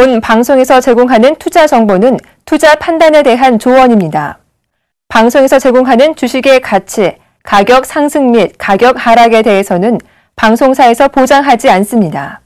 본 방송에서 제공하는 투자 정보는 투자 판단에 대한 조언입니다. 방송에서 제공하는 주식의 가치, 가격 상승 및 가격 하락에 대해서는 방송사에서 보장하지 않습니다.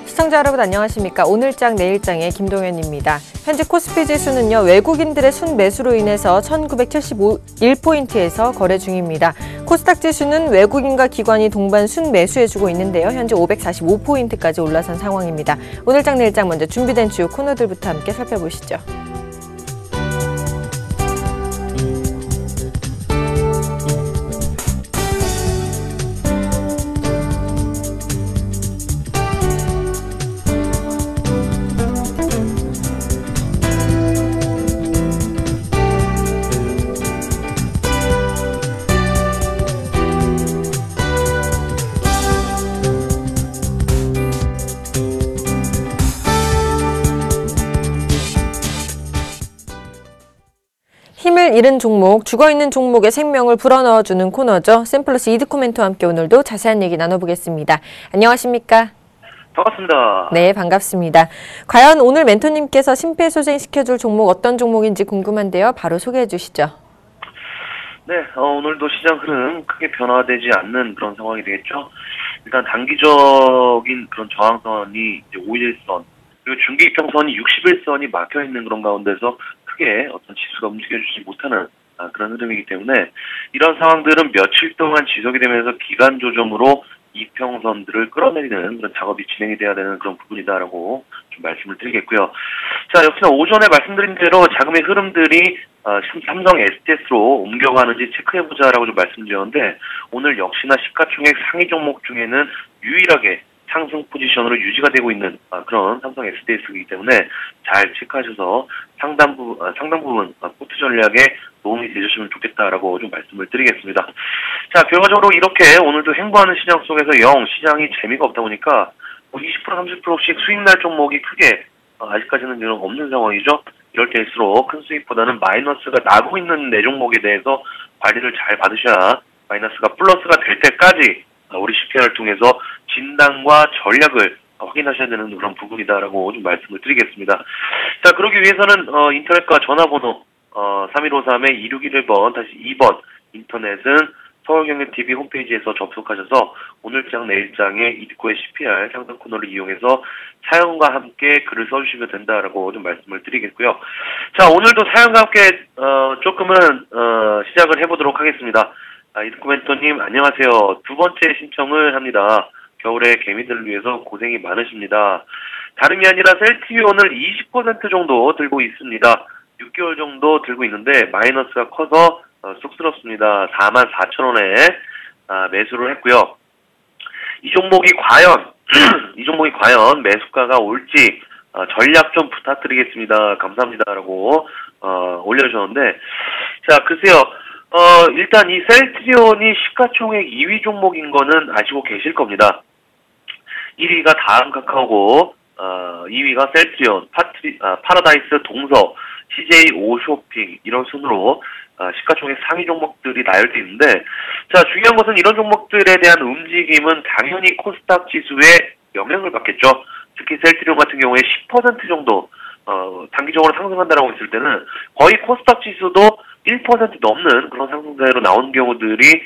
시청자 여러분 안녕하십니까. 오늘장 내일장의 김동현입니다. 현재 코스피 지수는요. 외국인들의 순매수로 인해서 1971포인트에서 거래 중입니다. 코스닥 지수는 외국인과 기관이 동반 순매수해주고 있는데요. 현재 545포인트까지 올라선 상황입니다. 오늘장 내일장 먼저 준비된 주요 코너들부터 함께 살펴보시죠. 힘을 잃은 종목, 죽어있는 종목의 생명을 불어넣어주는 코너죠. 샘플러스 이드코멘트와 함께 오늘도 자세한 얘기 나눠보겠습니다. 안녕하십니까? 반갑습니다. 네, 반갑습니다. 과연 오늘 멘토님께서 심폐소생시켜줄 종목 어떤 종목인지 궁금한데요. 바로 소개해 주시죠. 네, 오늘도 시장 흐름 크게 변화되지 않는 그런 상황이 되겠죠. 일단 단기적인 그런 저항선이 이제 5일선, 그리고 중기평선이 60일선이 막혀있는 그런 가운데서 크게 어떤 지수가 움직여주지 못하는 그런 흐름이기 때문에 이런 상황들은 며칠 동안 지속이 되면서 기간 조정으로 이평선들을 끌어내리는 그런 작업이 진행이 돼야 되는 그런 부분이다라고 좀 말씀을 드리겠고요. 자, 역시나 오전에 말씀드린 대로 자금의 흐름들이 삼성 STS로 옮겨가는지 체크해보자라고 좀 말씀드렸는데 오늘 역시나 시가총액 상위 종목 중에는 유일하게 상승 포지션으로 유지가 되고 있는 그런 삼성 SDS이기 때문에 잘 체크하셔서 상당 부분 포트 전략에 도움이 되셨으면 좋겠다라고 좀 말씀을 드리겠습니다. 자, 결과적으로 이렇게 오늘도 행보하는 시장 속에서 시장이 재미가 없다 보니까 20% 30%씩 수익 날 종목이 크게 아직까지는 없는 상황이죠. 이럴 때일수록 큰 수익보다는 마이너스가 나고 있는 내 종목에 대해서 관리를 잘 받으셔야 마이너스가 플러스가 될 때까지 우리 CPR을 통해서 진단과 전략을 확인하셔야 되는 그런 부분이다라고 좀 말씀을 드리겠습니다. 자, 그러기 위해서는 인터넷과 전화번호 3153-2611번 다시 2번 인터넷은 서울경제TV 홈페이지에서 접속하셔서 오늘장 내일장의 이드코의 CPR 상담 코너를 이용해서 사연과 함께 글을 써주시면 된다라고 좀 말씀을 드리겠고요. 자, 오늘도 사연과 함께 조금은 시작을 해보도록 하겠습니다. 이드코 멘토님 안녕하세요. 두 번째 신청을 합니다. 겨울에 개미들을 위해서 고생이 많으십니다. 다름이 아니라 셀트리온을 20% 정도 들고 있습니다. 6개월 정도 들고 있는데 마이너스가 커서 쑥스럽습니다. 44,000원에 매수를 했고요. 이 종목이 과연 매수가가 올지 전략 좀 부탁드리겠습니다. 감사합니다라고 올려주셨는데, 자, 글쎄요. 일단 이 셀트리온이 시가총액 2위 종목인 거는 아시고 계실 겁니다. 1위가 다음 카카오고 2위가 셀트리온, 파라다이스 동서, CJ 오쇼핑 이런 순으로 시가총액 상위 종목들이 나열되어 있는데, 자, 중요한 것은 이런 종목들에 대한 움직임은 당연히 코스닥 지수에 영향을 받겠죠. 특히 셀트리온 같은 경우에 10% 정도 단기적으로 상승한다라고 했을 때는 거의 코스닥 지수도 1% 넘는 그런 상승세로 나온 경우들이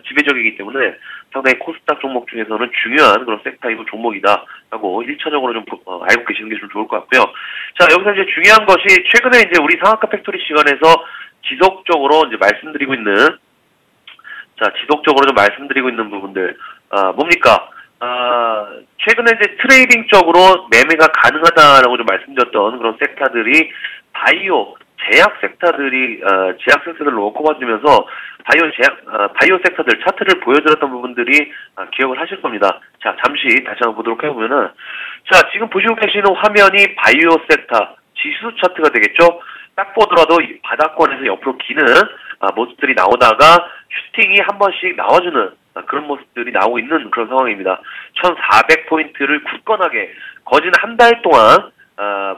지배적이기 때문에 상당히 코스닥 종목 중에서는 중요한 그런 섹터이고 종목이다라고 1차적으로 좀 알고 계시는 게 좀 좋을 것 같고요. 자, 여기서 이제 중요한 것이 최근에 이제 우리 상한가 팩토리 시간에서 지속적으로 이제 말씀드리고 있는 부분들 뭡니까? 최근에 이제 트레이딩적으로 매매가 가능하다라고 좀 말씀드렸던 그런 섹터들이 바이오, 제약 섹터들이 제약 섹터들로 꼽아주면서 바이오 섹터들 차트를 보여드렸던 부분들이 기억을 하실 겁니다. 자, 잠시 다시 한번 보도록 해보면은, 자, 지금 보시고 계시는 화면이 바이오 섹터 지수 차트가 되겠죠. 딱 보더라도 바닥권에서 옆으로 기는 모습들이 나오다가 슈팅이 한 번씩 나와주는 그런 모습들이 나오고 있는 그런 상황입니다. 1400포인트를 굳건하게 거진 한 달 동안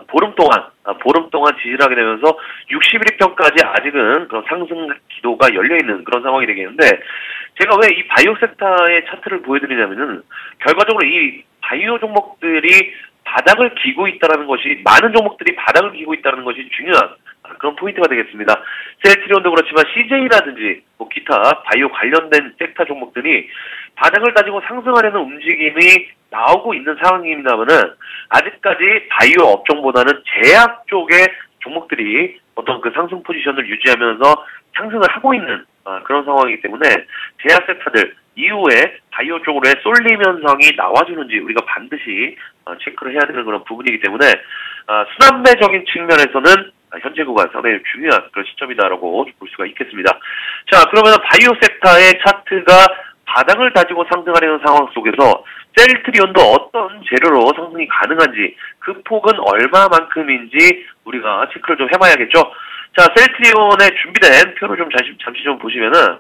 보름 동안 지지를 하게 되면서 61위권까지 아직은 그런 상승 기도가 열려있는 그런 상황이 되겠는데, 제가 왜 이 바이오 섹터의 차트를 보여드리냐면은, 결과적으로 이 바이오 종목들이 바닥을 기고 있다는 것이, 많은 종목들이 바닥을 기고 있다는 것이 중요한 그런 포인트가 되겠습니다. 셀트리온도 그렇지만 CJ라든지 뭐 기타 바이오 관련된 섹터 종목들이 바닥을 가지고 상승하려는 움직임이 나오고 있는 상황입니다만은, 아직까지 바이오 업종보다는 제약 쪽의 종목들이 어떤 그 상승 포지션을 유지하면서 상승을 하고 있는 그런 상황이기 때문에, 제약 섹터들 이후에 바이오 쪽으로의 쏠림 현상이 나와주는지 우리가 반드시 체크를 해야 되는 그런 부분이기 때문에, 순환매적인 측면에서는 현재 구간 상당히 중요한 그런 시점이다라고 볼 수가 있겠습니다. 자, 그러면 바이오 섹터의 차트가 바닥을 다지고 상승하려는 상황 속에서 셀트리온도 어떤 재료로 상승이 가능한지, 그 폭은 얼마만큼인지 우리가 체크를 좀 해봐야겠죠. 자, 셀트리온에 준비된 표를 좀 잠시 좀 보시면은,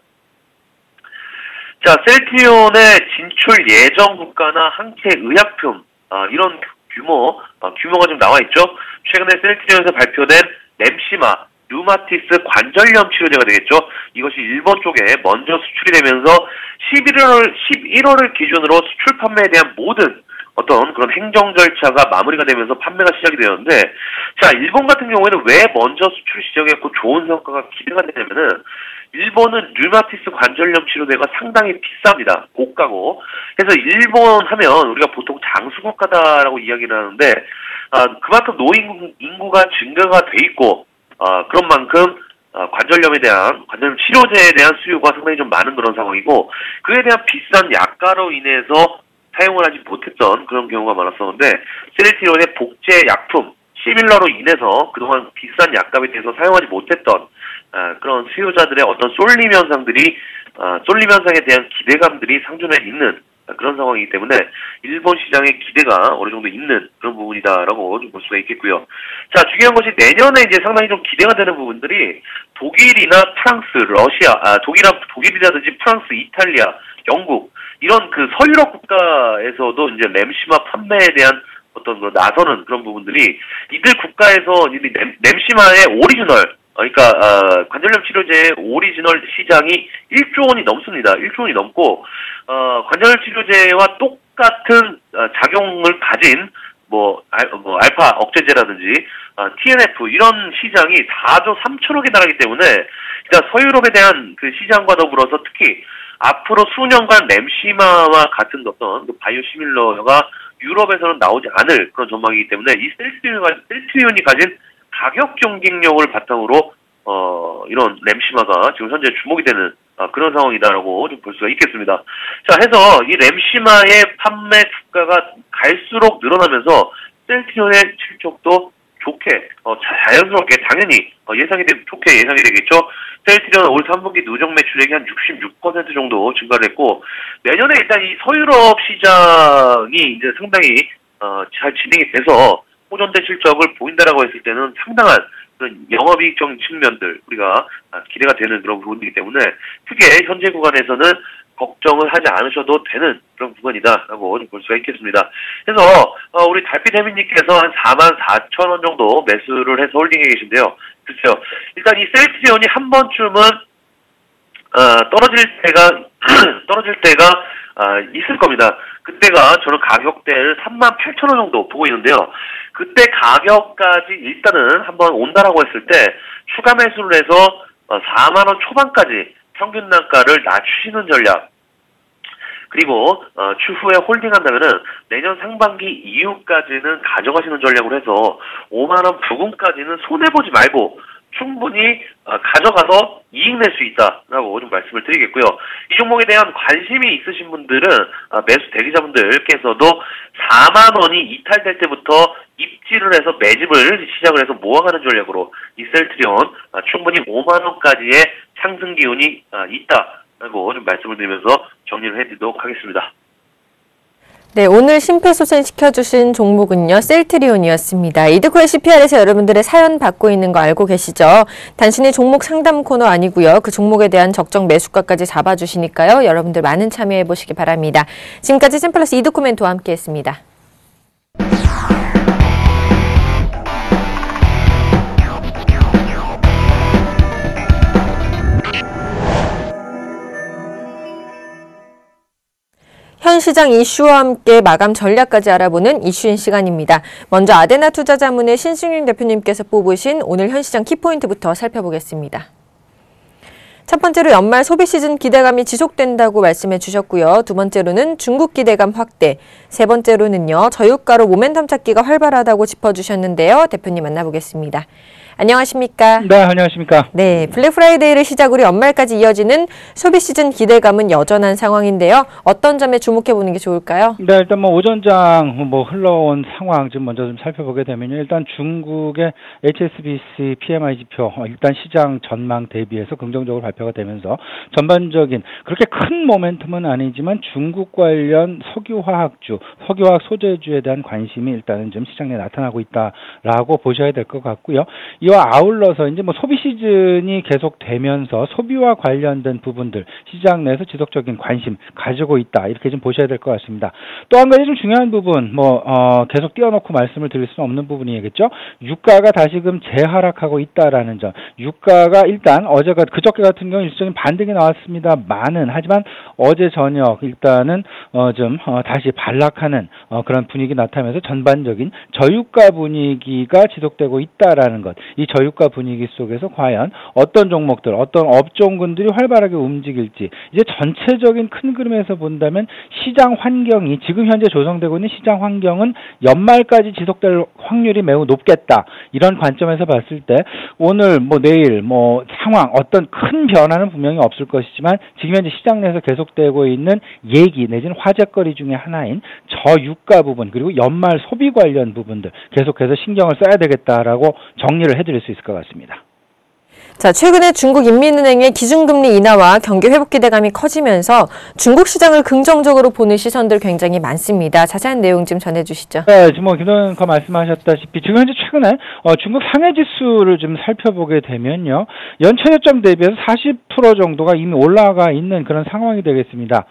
자, 셀트리온의 진출 예정 국가나 항체 의약품, 이런 규모가 좀 나와 있죠. 최근에 셀트리온에서 발표된 렘시마 류마티스 관절염 치료제가 되겠죠. 이것이 일본 쪽에 먼저 수출이 되면서 11월을 기준으로 수출 판매에 대한 모든 어떤 그런 행정 절차가 마무리가 되면서 판매가 시작이 되었는데, 자, 일본 같은 경우에는 왜 먼저 수출 시작했고 좋은 성과가 기대가 되냐면은, 일본은 류마티스 관절염 치료제가 상당히 비쌉니다. 고가고. 그래서 일본 하면 우리가 보통 장수국가다라고 이야기를 하는데, 그만큼 노인 인구가 증가가 돼 있고, 그런 만큼 관절염 치료제에 대한 수요가 상당히 좀 많은 그런 상황이고, 그에 대한 비싼 약가로 인해서 사용을 하지 못했던 그런 경우가 많았었는데, 셀트리온의 복제 약품 시밀러로 인해서 그동안 비싼 약값에 대해서 사용하지 못했던 그런 수요자들의 어떤 쏠림 현상에 대한 기대감들이 상존해 있는 그런 상황이기 때문에, 일본 시장의 기대가 어느 정도 있는 그런 부분이다라고 좀 볼 수가 있겠고요. 자, 중요한 것이 내년에 이제 상당히 좀 기대가 되는 부분들이 독일이나 프랑스, 러시아, 독일이라든지 프랑스, 이탈리아, 영국, 이런 그 서유럽 국가에서도 이제 렘시마 판매에 대한 어떤 그 나서는 그런 부분들이, 이들 국가에서 렘시마의 오리지널, 그러니까 관절염 치료제의 오리지널 시장이 1조 원이 넘습니다. 1조 원이 넘고, 관절염 치료제와 똑같은 작용을 가진 알파 억제제라든지 TNF 이런 시장이 4조 3천억에 달하기 때문에, 일단 서유럽에 대한 그 시장과 더불어서 특히 앞으로 수년간 렘시마와 같은 어떤 그 바이오 시밀러가 유럽에서는 나오지 않을 그런 전망이기 때문에, 이 셀트리온이 가진 가격 경쟁력을 바탕으로 이런 렘시마가 지금 현재 주목이 되는 그런 상황이다라고 좀 볼 수가 있겠습니다. 자, 해서 이 렘시마의 판매 주가가 갈수록 늘어나면서 셀트리온의 실적도 좋게 자연스럽게 당연히 좋게 예상이 되겠죠. 셀트리온 올 3분기 누적 매출액이 한 66% 정도 증가를 했고, 내년에 일단 이 서유럽 시장이 이제 상당히 잘 진행이 돼서 호전된 실적을 보인다라고 했을 때는 상당한 그런 영업이익적인 측면들 우리가 기대가 되는 그런 부분이기 때문에, 크게 현재 구간에서는 걱정을 하지 않으셔도 되는 그런 구간이다라고 볼 수가 있겠습니다. 그래서 우리 달빛 해민님께서 한 44,000원 정도 매수를 해서 홀딩해 계신데요. 글쎄요, 일단 이 셀트리온이 한 번쯤은 떨어질 때가 있을 겁니다. 그때가 저는 가격대를 38,000원 정도 보고 있는데요. 그때 가격까지 일단은 한번 온다라고 했을 때 추가 매수를 해서 4만원 초반까지 평균 단가를 낮추시는 전략, 그리고 추후에 홀딩한다면은 내년 상반기 이후까지는 가져가시는 전략으로 해서 5만원 부근까지는 손해보지 말고 충분히 가져가서 이익 낼 수 있다라고 좀 말씀을 드리겠고요. 이 종목에 대한 관심이 있으신 분들은 매수 대기자분들께서도 4만 원이 이탈될 때부터 입지를 해서 매집을 시작을 해서 모아가는 전략으로 이 셀트리온 충분히 5만 원까지의 상승 기운이 있다라고 좀 말씀을 드리면서 정리를 해드리도록 하겠습니다. 네, 오늘 심폐소생시켜주신 종목은요, 셀트리온이었습니다. 이드코의 CPR에서 여러분들의 사연 받고 있는 거 알고 계시죠? 단순히 종목 상담 코너 아니고요. 그 종목에 대한 적정 매수가까지 잡아주시니까요. 여러분들 많은 참여해보시기 바랍니다. 지금까지 샘플러스 이드코 멘토와 함께했습니다. 현 시장 이슈와 함께 마감 전략까지 알아보는 이슈인 시간입니다. 먼저 아데나 투자자문의 신승윤 대표님께서 뽑으신 오늘 현 시장 키포인트부터 살펴보겠습니다. 첫 번째로 연말 소비 시즌 기대감이 지속된다고 말씀해 주셨고요. 두 번째로는 중국 기대감 확대, 세 번째로는요, 저유가로 모멘텀 찾기가 활발하다고 짚어주셨는데요. 대표님 만나보겠습니다. 안녕하십니까? 네, 안녕하십니까? 네, 블랙 프라이데이를 시작으로 연말까지 이어지는 소비 시즌 기대감은 여전한 상황인데요. 어떤 점에 주목해 보는 게 좋을까요? 네, 일단 오전장 흘러온 상황 좀 먼저 좀 살펴보게 되면요. 일단 중국의 HSBC PMI 지표 일단 시장 전망 대비해서 긍정적으로 발표가 되면서 전반적인 그렇게 큰 모멘텀은 아니지만 중국 관련 석유화학주, 석유화학 소재주에 대한 관심이 일단은 좀 시장 내에 나타나고 있다라고 보셔야 될 것 같고요. 이와 아울러서 이제 소비 시즌이 계속되면서 소비와 관련된 부분들 시장 내에서 지속적인 관심 가지고 있다 이렇게 좀 보셔야 될 것 같습니다. 또 한 가지 좀 중요한 부분 계속 띄워놓고 말씀을 드릴 수는 없는 부분이겠죠. 유가가 다시금 재하락하고 있다라는 점. 유가가 일단 그저께 같은 경우 일시적인 반등이 나왔습니다만은 하지만 어제 저녁 일단은 다시 반락하는 그런 분위기 나타나면서 전반적인 저유가 분위기가 지속되고 있다라는 것. 이 저유가 분위기 속에서 과연 어떤 종목들, 어떤 업종군들이 활발하게 움직일지 이제 전체적인 큰 그림에서 본다면 시장 환경이 지금 현재 조성되고 있는 시장 환경은 연말까지 지속될 확률이 매우 높겠다. 이런 관점에서 봤을 때 오늘 내일 상황 어떤 큰 변화는 분명히 없을 것이지만 지금 현재 시장 내에서 계속되고 있는 얘기 내지는 화제거리 중에 하나인 저유가 부분 그리고 연말 소비 관련 부분들 계속해서 신경을 써야 되겠다라고 정리를 해드릴 수 있을 것 같습니다. 자, 최근에 중국 인민은행의 기준금리 인하와 경기 회복 기대감이 커지면서 중국 시장을 긍정적으로 보는 시선들 굉장히 많습니다. 자세한 내용 좀 전해주시죠. 네, 지금 김동현 말씀하셨다시피 지금 현재 최근에 중국 상해 지수를 좀 살펴보게 되면요, 연초저점 대비해서 40% 정도가 이미 올라가 있는 그런 상황이 되겠습니다.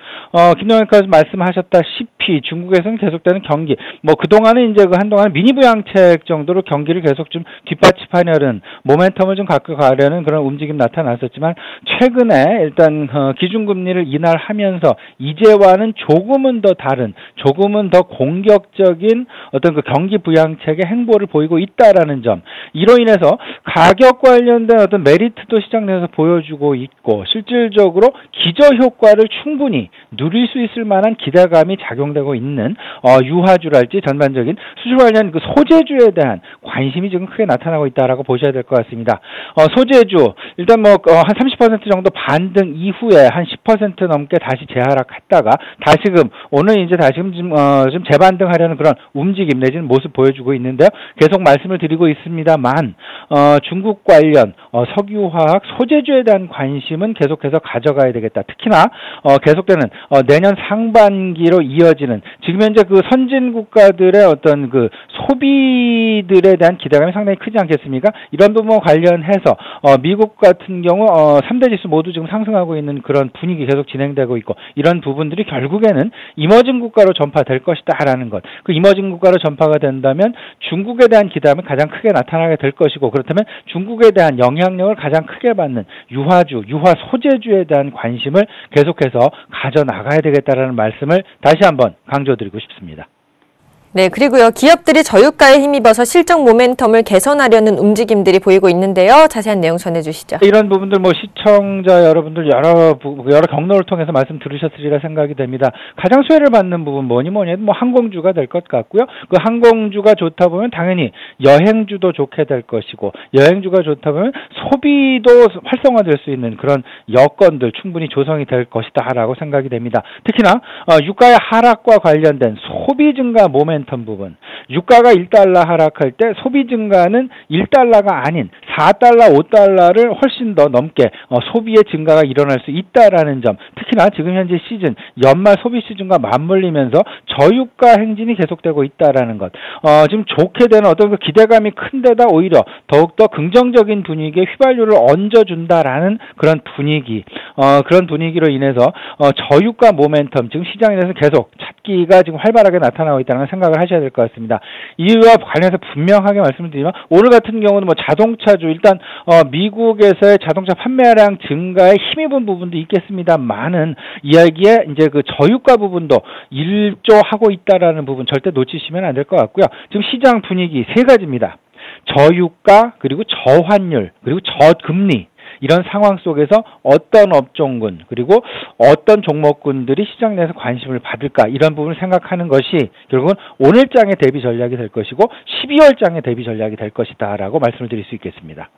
김동현께서 말씀하셨다시피 중국에서는 계속되는 경기, 그동안은 이제 한동안 미니 부양책 정도로 경기를 계속 좀 뒷받침하려는 모멘텀을 좀 갖고 가려는 그런 움직임 나타났었지만 최근에 일단 기준금리를 인하하면서 이제와는 조금은 더 다른, 조금은 더 공격적인 어떤 그 경기 부양책의 행보를 보이고 있다라는 점. 이로 인해서 가격 관련된 어떤 메리트도 시장 내에서 보여주고 있고 실질적으로 기저 효과를 충분히 누릴 수 있을 만한 기대감이 작용되고 있는 유화주랄지 전반적인 수출 관련 그 소재주에 대한 관심이 지금 크게 나타나고 있다라고 보셔야 될 것 같습니다. 소재주 일단 한 30% 정도 반등 이후에 한 10% 넘게 다시 재하락했다가 다시금 오늘 이제 다시금 좀 재반등하려는 그런 움직임 내지는 모습 보여주고 있는데요. 계속 말씀을 드리고 있습니다만 중국 관련 석유화학 소재주에 대한 관심은 계속해서 가져가야 되겠다. 특히나 계속되는 내년 상반기로 이어지는 지금 현재 그 선진 국가들의 어떤 그 소비들에 대한 기대감이 상당히 크지 않겠습니까? 이런 부분 관련해서 미국 같은 경우 3대 지수 모두 지금 상승하고 있는 그런 분위기 계속 진행되고 있고 이런 부분들이 결국에는 이머징 국가로 전파될 것이다라는 것. 그 이머징 국가로 전파가 된다면 중국에 대한 기대감이 가장 크게 나타나게 될 것이고 그렇다면 중국에 대한 영향력을 가장 크게 받는 유화주, 유화 소재주에 대한 관심을 계속해서 가져나가야 되겠다라는 말씀을 다시 한번 강조드리고 싶습니다. 네, 그리고요. 기업들이 저유가에 힘입어서 실적 모멘텀을 개선하려는 움직임들이 보이고 있는데요. 자세한 내용 전해주시죠. 이런 부분들 시청자 여러분들 여러 경로를 통해서 말씀 들으셨으리라 생각이 됩니다. 가장 수혜를 받는 부분 뭐니 해도 항공주가 될 것 같고요. 그 항공주가 좋다 보면 당연히 여행주도 좋게 될 것이고 여행주가 좋다 보면 소비도 활성화될 수 있는 그런 여건들 충분히 조성이 될 것이다라고 생각이 됩니다. 특히나 유가의 하락과 관련된 소비 증가 모멘텀 부분. 유가가 1달러 하락할 때 소비 증가는 1달러가 아닌 4달러, 5달러를 훨씬 더 넘게 소비의 증가가 일어날 수 있다라는 점. 특히나 지금 현재 시즌, 연말 소비 시즌과 맞물리면서 저유가 행진이 계속되고 있다라는 것. 지금 좋게 되는 어떤 그 기대감이 큰 데다 오히려 더욱더 긍정적인 분위기에 휘발유를 얹어준다라는 그런 분위기. 그런 분위기로 인해서 저유가 모멘텀 지금 시장에 대해서 계속 인기가 지금 활발하게 나타나고 있다는 생각을 하셔야 될 것 같습니다. 이와 관련해서 분명하게 말씀을 드리면 오늘 같은 경우는 뭐 자동차주 일단 미국에서의 자동차 판매량 증가에 힘입은 부분도 있겠습니다만은 이야기에 이제 그 저유가 부분도 일조하고 있다라는 부분 절대 놓치시면 안 될 것 같고요. 지금 시장 분위기 세 가지입니다. 저유가 그리고 저환율 그리고 저금리 이런 상황 속에서 어떤 업종군 그리고 어떤 종목군들이 시장 내에서 관심을 받을까 이런 부분을 생각하는 것이 결국은 오늘장의 대비 전략이 될 것이고 12월장의 대비 전략이 될 것이다라고 말씀을 드릴 수 있겠습니다.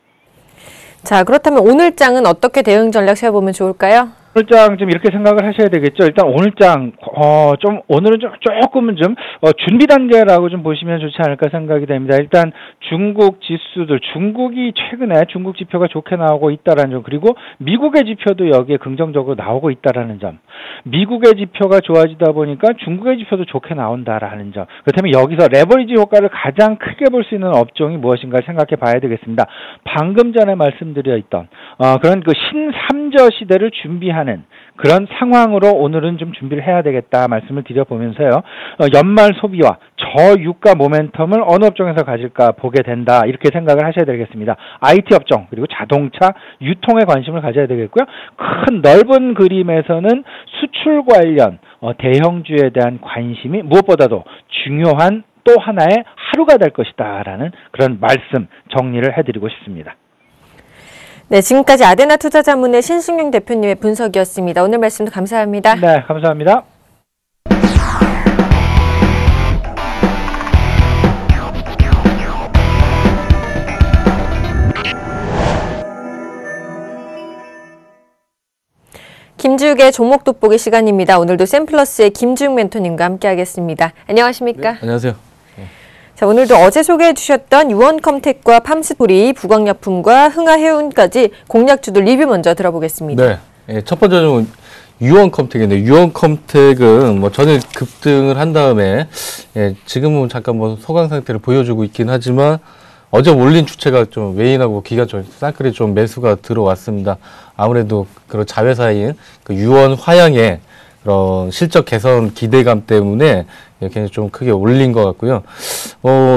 자, 그렇다면 오늘장은 어떻게 대응 전략 세워보면 좋을까요? 오늘장 좀 이렇게 생각을 하셔야 되겠죠. 일단 오늘장 좀 오늘은 조금은 좀 준비 단계라고 좀 보시면 좋지 않을까 생각이 됩니다. 일단 중국 지수들 중국이 최근에 중국 지표가 좋게 나오고 있다라는 점 그리고 미국의 지표도 여기에 긍정적으로 나오고 있다라는 점 미국의 지표가 좋아지다 보니까 중국의 지표도 좋게 나온다라는 점 그렇다면 여기서 레버리지 효과를 가장 크게 볼 수 있는 업종이 무엇인가 생각해 봐야 되겠습니다. 방금 전에 말씀드려 있던 그런 그 신삼저 시대를 준비하는 그런 상황으로 오늘은 좀 준비를 해야 되겠다 말씀을 드려보면서요. 연말 소비와 저유가 모멘텀을 어느 업종에서 가질까 보게 된다 이렇게 생각을 하셔야 되겠습니다. IT 업종 그리고 자동차 유통에 관심을 가져야 되겠고요. 큰 넓은 그림에서는 수출 관련 대형주에 대한 관심이 무엇보다도 중요한 또 하나의 하루가 될 것이다라는 그런 말씀 정리를 해드리고 싶습니다. 네, 지금까지 아데나 투자자문의 신승용 대표님의 분석이었습니다. 오늘 말씀도 감사합니다. 네, 감사합니다. 김지욱의 종목 돋보기 시간입니다. 오늘도 샘플러스의 김지욱 멘토님과 함께하겠습니다. 안녕하십니까? 네, 안녕하세요. 자, 오늘도 어제 소개해 주셨던 유원컴텍과 팜스토리, 부광약품과 흥하해운까지 공략주들 리뷰 먼저 들어보겠습니다. 네, 첫 번째 종목 유원컴텍인데 유원컴텍은 뭐 전일 급등을 한 다음에 지금은 잠깐 뭐 소강 상태를 보여주고 있긴 하지만 어제 올린 주체가 좀 외인하고 기관총 쌍끌이 좀 매수가 들어왔습니다. 아무래도 그런 자회사인 그 유원 화양의 그런 실적 개선 기대감 때문에 굉장히 좀 크게 올린 것 같고요.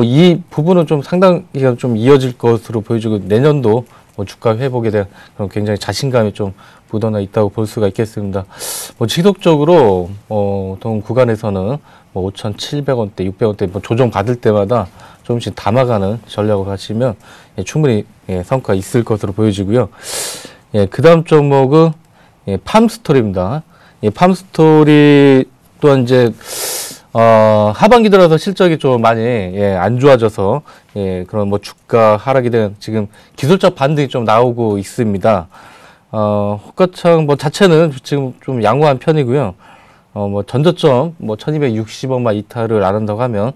이 부분은 좀 상당히 좀 이어질 것으로 보여지고 내년도 뭐 주가 회복에 대한 그런 굉장히 자신감이 좀 묻어나 있다고 볼 수가 있겠습니다. 지속적으로 동 구간에서는 5,700원대, 600원대 조정 받을 때마다 조금씩 담아가는 전략을 하시면 충분히 성과 있을 것으로 보여지고요. 그 다음 종목은 팜스토리입니다. 팜스토리 또한 이제 하반기 들어서 실적이 좀 많이 안 좋아져서 그런 뭐 주가 하락에 대한 지금 기술적 반등이 좀 나오고 있습니다. 호가창 뭐 자체는 지금 좀 양호한 편이고요. 뭐 전저점 1260원만 이탈을 안 한다고 하면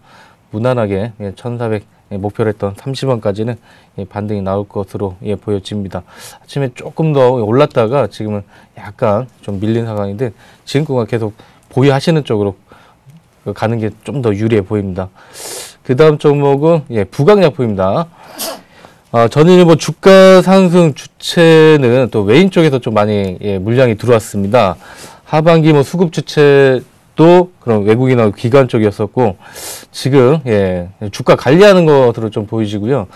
무난하게 1400 목표로 했던 30원까지는 반등이 나올 것으로 보여집니다. 아침에 조금 더 올랐다가 지금은 약간 좀 밀린 상황인데 지금 구간 계속 보유하시는 쪽으로 가는 게 좀 더 유리해 보입니다. 그 다음 종목은 부광약품입니다. 전일 뭐 주가 상승 주체는 또 외인 쪽에서 좀 많이 물량이 들어왔습니다. 하반기 뭐 수급 주체도 그런 외국인하고 기관 쪽이었었고 지금 주가 관리하는 것으로 좀 보이지고요.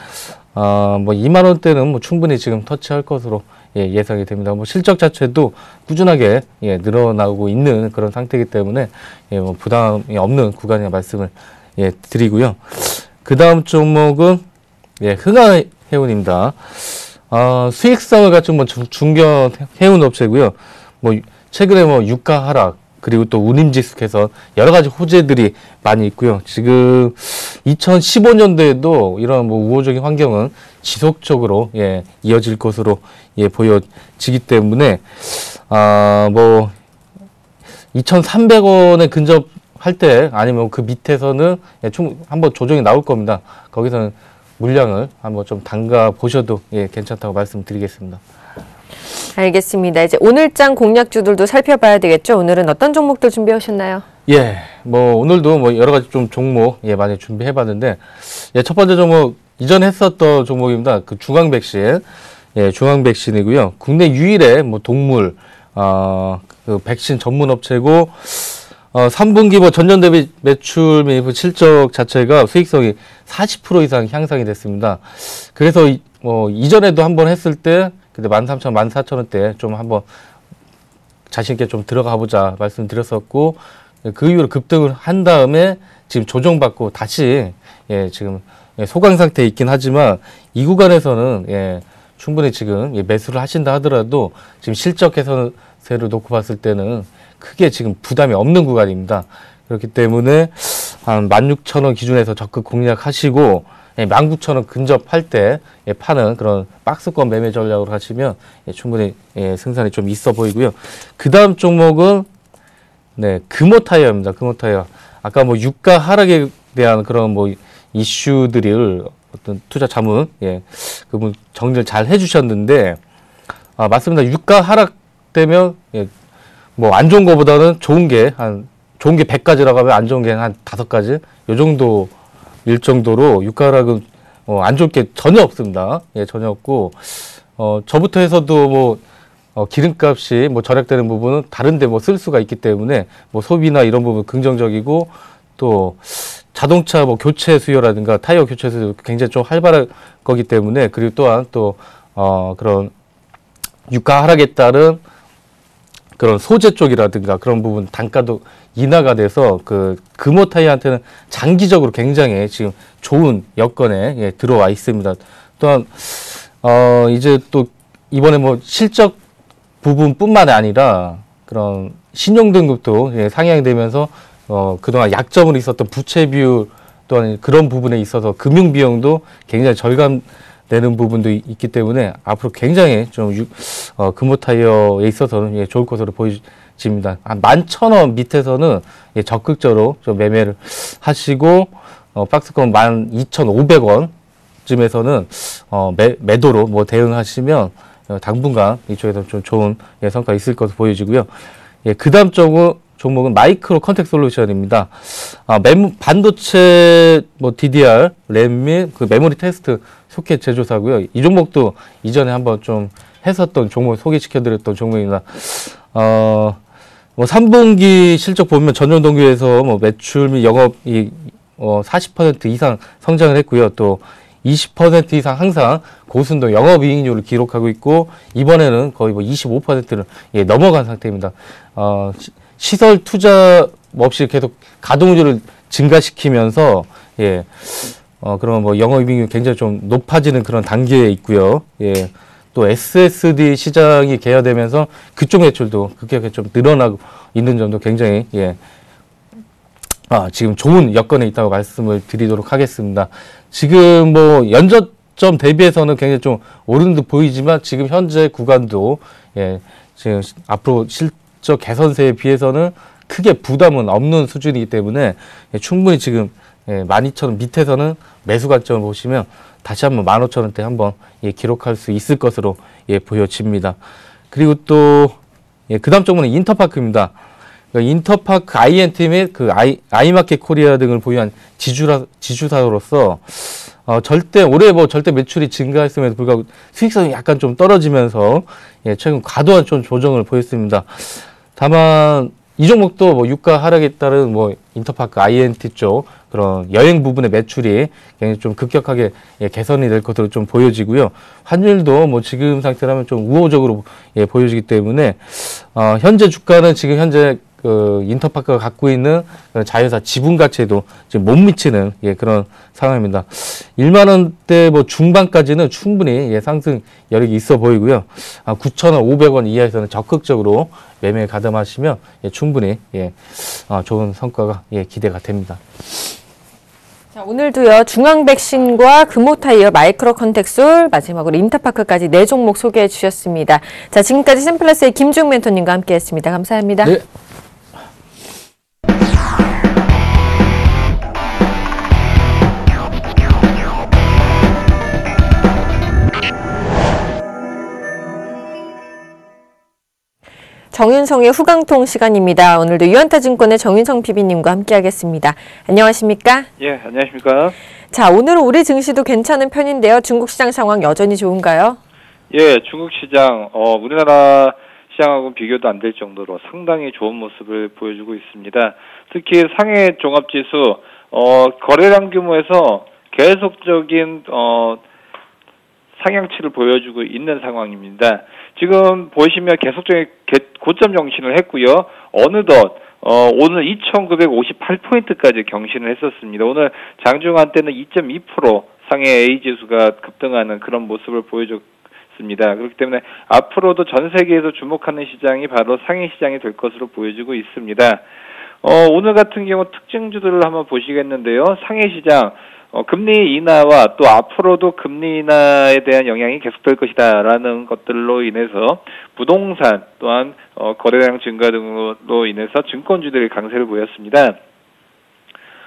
뭐 2만 원대는 뭐 충분히 지금 터치할 것으로 예상이 됩니다. 뭐 실적 자체도 꾸준하게 늘어나고 있는 그런 상태이기 때문에 뭐 부담이 없는 구간이라 말씀을 드리고요. 그 다음 종목은 흥하해운입니다. 수익성을 갖춘 뭐 중견 해운 업체고요. 뭐 최근에 뭐 유가 하락 그리고 또 운임지수 개선 여러 가지 호재들이 많이 있고요. 지금 2015년도에도 이런 뭐 우호적인 환경은 지속적으로 이어질 것으로 보여지기 때문에 뭐 2,300원에 근접할 때 아니면 그 밑에서는 한번 조정이 나올 겁니다. 거기서는 물량을 한번 좀 담가 보셔도 괜찮다고 말씀드리겠습니다. 알겠습니다. 이제 오늘장 공략주들도 살펴봐야 되겠죠. 오늘은 어떤 종목들 준비하셨나요? 뭐 오늘도 뭐 여러 가지 좀 종목 많이 준비해봤는데 첫 번째 종목 이전 했었던 종목입니다. 그 중앙백신, 중앙백신이고요. 국내 유일의 뭐 동물 그 백신 전문 업체고 3분기 뭐 전년 대비 매출 및 실적 자체가 수익성이 40% 이상 향상이 됐습니다. 그래서 이전에도 한번 했을 때 그때 13,000, 14,000원대 좀 한번 자신 있게 좀 들어가 보자 말씀드렸었고, 그 이후로 급등을 한 다음에 지금 조정받고 다시 지금 소강 상태에 있긴 하지만 이 구간에서는 충분히 지금 매수를 하신다 하더라도 지금 실적 개선세를 놓고 봤을 때는 크게 지금 부담이 없는 구간입니다. 그렇기 때문에 한 16,000원 기준에서 적극 공략하시고 19,000원 근접할 때 파는 그런 박스권 매매 전략으로 하시면 충분히 승산이 좀 있어 보이고요. 그 다음 종목은 금호타이어입니다. 금호타이어. 아까 뭐 유가 하락에 대한 그런 뭐 이슈들을 어떤 투자 자문 그분 정리를 잘 해주셨는데, 맞습니다. 유가 하락되면 뭐 안 좋은 거보다는 좋은 게 100가지라고 하면 안 좋은 게 한 5가지 요 정도 일 정도로 유가 하락은 안 좋을 게 전혀 없습니다. 전혀 없고, 저부터 해서도 뭐 기름값이 뭐 절약되는 부분은 다른데 뭐 쓸 수가 있기 때문에 뭐 소비나 이런 부분 긍정적이고, 또 자동차 뭐 교체 수요라든가 타이어 교체 수요 굉장히 좀 활발할 거기 때문에, 그리고 또한 또 그런 유가 하락에 따른 그런 소재 쪽이라든가 그런 부분 단가도 인하가 돼서 그 금호타이어한테는 장기적으로 굉장히 지금 좋은 여건에 들어와 있습니다. 또한 이제 또 이번에 뭐 실적 부분뿐만 아니라 그런 신용등급도 상향이 되면서 그동안 약점으로 있었던 부채 비율 또한 그런 부분에 있어서 금융 비용도 굉장히 절감되는 부분도 있기 때문에 앞으로 굉장히 좀 금호타이어에 있어서는 좋을 것으로 보여집니다. 한 11,000원 밑에서는 적극적으로 좀 매매를 하시고, 박스권 12,500원 쯤에서는 매도로 뭐 대응하시면 당분간 이쪽에서 좀 좋은 성과 있을 것으로 보여지고요. 그 다음 종목은 마이크로 컨택 솔루션입니다. 반도체 뭐 DDR, 램 및 그 메모리 테스트 소켓 제조사고요. 이 종목도 이전에 한번 좀 했었던 종목 소개시켜드렸던 종목입니다. 뭐 3분기 실적 보면 전년 동기에서 뭐 매출 및 영업이 40% 이상 성장을 했고요. 또 20% 이상 항상 고순도 영업이익률을 기록하고 있고, 이번에는 거의 뭐 25%를 넘어간 상태입니다. 시설 투자 없이 계속 가동률을 증가시키면서 그런 뭐 영업이익률이 굉장히 좀 높아지는 그런 단계에 있고요. 또 SSD 시장이 개화되면서 그쪽 매출도 급격하게 좀 늘어나고 있는 점도 굉장히 지금 좋은 여건에 있다고 말씀을 드리도록 하겠습니다. 지금 뭐 연저점 대비해서는 굉장히 좀 오른 듯 보이지만 지금 현재 구간도 지금 앞으로 실적 개선세에 비해서는 크게 부담은 없는 수준이기 때문에 충분히 지금 12,000원 밑에서는 매수 관점을 보시면 다시 한번 15,000원대 한번 기록할 수 있을 것으로 보여집니다. 그리고 또 그 다음 종목은 인터파크입니다. 인터파크 INT 및 그 아이마켓 코리아 등을 보유한 지주사로서 올해 뭐 절대 매출이 증가했음에도 불구하고 수익성이 약간 좀 떨어지면서 최근 과도한 좀 조정을 보였습니다. 다만 이 종목도 뭐 유가 하락에 따른 뭐 인터파크 INT 쪽 그런 여행 부분의 매출이 굉장히 좀 급격하게 개선이 될 것으로 좀 보여지고요. 환율도 뭐 지금 상태라면 좀 우호적으로 보여지기 때문에 현재 주가는 지금 현재 그 인터파크가 갖고 있는 자회사 지분 가치에도 지금 못 미치는 그런 상황입니다. 1만 원대 뭐 중반까지는 충분히 상승 여력이 있어 보이고요. 9,500원 이하에서는 적극적으로 매매 가담하시면 충분히 좋은 성과가 기대가 됩니다. 자, 오늘도요, 중앙백신과 금호타이어, 마이크로 컨택솔, 마지막으로 인터파크까지 4종목 소개해 주셨습니다. 자, 지금까지 샘플러스의 김중 멘토님과 함께 했습니다. 감사합니다. 네. 정윤성의 후강통 시간입니다. 오늘도 유한타증권의 정윤성 PB님과 함께하겠습니다. 안녕하십니까? 예, 안녕하십니까? 자, 오늘은 우리 증시도 괜찮은 편인데요. 중국 시장 상황 여전히 좋은가요? 예, 중국 시장, 우리나라 시장하고 비교도 안 될 정도로 상당히 좋은 모습을 보여주고 있습니다. 특히 상해 종합지수 거래량 규모에서 계속적인 상향치를 보여주고 있는 상황입니다. 지금 보시면 계속적인 고점 경신을 했고요. 어느덧 오늘 2,958포인트까지 경신을 했었습니다. 오늘 장중한 때는 2.2% 상해 A지수가 급등하는 그런 모습을 보여줬습니다. 그렇기 때문에 앞으로도 전 세계에서 주목하는 시장이 바로 상해 시장이 될 것으로 보여지고 있습니다. 오늘 같은 경우 특징주들을 한번 보시겠는데요. 상해 시장 금리 인하와 또 앞으로도 금리 인하에 대한 영향이 계속될 것이다라는 것들로 인해서 부동산 또한 거래량 증가 등으로 인해서 증권주들이 강세를 보였습니다.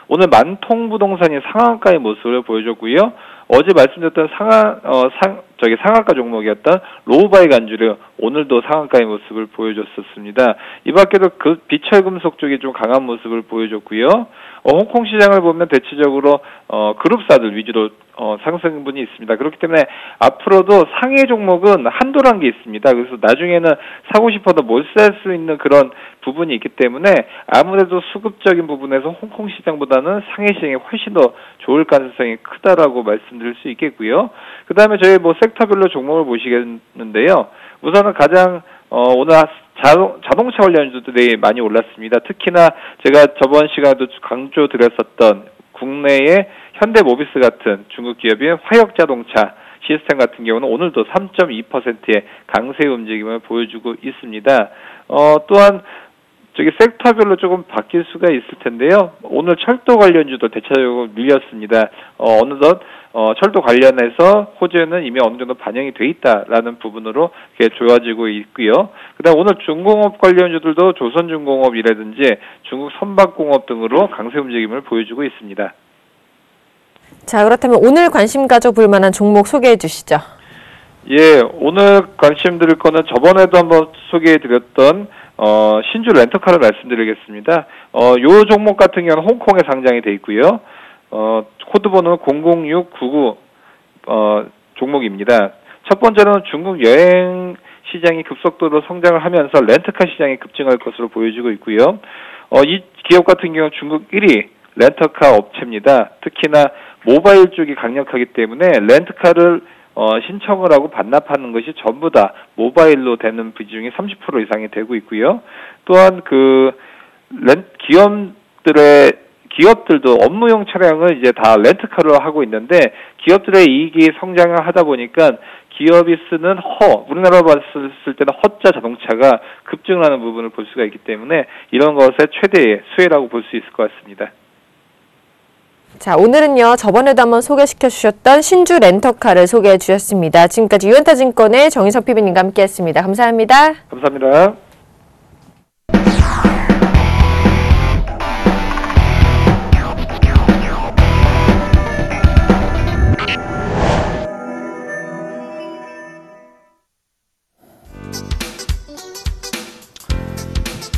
오늘 만통 부동산이 상한가의 모습을 보여줬고요. 어제 말씀드렸던 상한가 종목이었던 로우바이 간주류 오늘도 상한가의 모습을 보여줬었습니다. 이 밖에도 그 비철금속 쪽이 좀 강한 모습을 보여줬고요. 홍콩 시장을 보면 대체적으로 그룹사들 위주로 상승분이 있습니다. 그렇기 때문에 앞으로도 상해 종목은 한도란 게 있습니다. 그래서 나중에는 사고 싶어도 못 살 수 있는 그런 부분이 있기 때문에 아무래도 수급적인 부분에서 홍콩 시장보다는 상해 시장이 훨씬 더 좋을 가능성이 크다라고 말씀드릴 수 있겠고요. 그 다음에 저희 섹터별로 종목을 보시겠는데요. 우선은 가장 오늘 자동차 관련주들이 많이 올랐습니다. 특히나 제가 저번 시간에도 강조드렸었던 국내의 현대모비스 같은 중국 기업인 화역자동차 시스템 같은 경우는 오늘도 3.2%의 강세 움직임을 보여주고 있습니다. 또한 섹터별로 조금 바뀔 수가 있을 텐데요. 오늘 철도 관련주도 대체적으로 밀렸습니다. 어느덧 철도 관련해서 호재는 이미 어느 정도 반영이 돼 있다라는 부분으로 이렇게 좋아지고 있고요. 그다음 오늘 중공업 관련주들도 조선중공업이라든지 중국 선박공업 등으로 강세 움직임을 보여주고 있습니다. 자, 그렇다면 오늘 관심 가져볼 만한 종목 소개해 주시죠. 예, 오늘 관심 드릴 거는 저번에도 한번 소개해 드렸던 신주 렌터카를 말씀드리겠습니다. 요 종목 같은 경우는 홍콩에 상장이 돼 있고요. 코드번호는 00699 종목입니다. 첫 번째는 중국 여행 시장이 급속도로 성장을 하면서 렌터카 시장이 급증할 것으로 보여지고 있고요. 이 기업 같은 경우는 중국 1위 렌터카 업체입니다. 특히나 모바일 쪽이 강력하기 때문에 렌트카를 신청을 하고 반납하는 것이 전부 다 모바일로 되는 비중이 30% 이상이 되고 있고요. 또한 기업들도 업무용 차량을 이제 다 렌트카로 하고 있는데 기업들의 이익이 성장을 하다 보니까 기업이 쓰는 우리나라로 봤을 때는 허자 자동차가 급증하는 부분을 볼 수가 있기 때문에 이런 것의 최대의 수혜라고 볼 수 있을 것 같습니다. 자, 오늘은요, 저번에도 한번 소개시켜 주셨던 신주 렌터카를 소개해 주셨습니다. 지금까지 유연타증권의 정인석 PB님과 함께했습니다. 감사합니다. 감사합니다.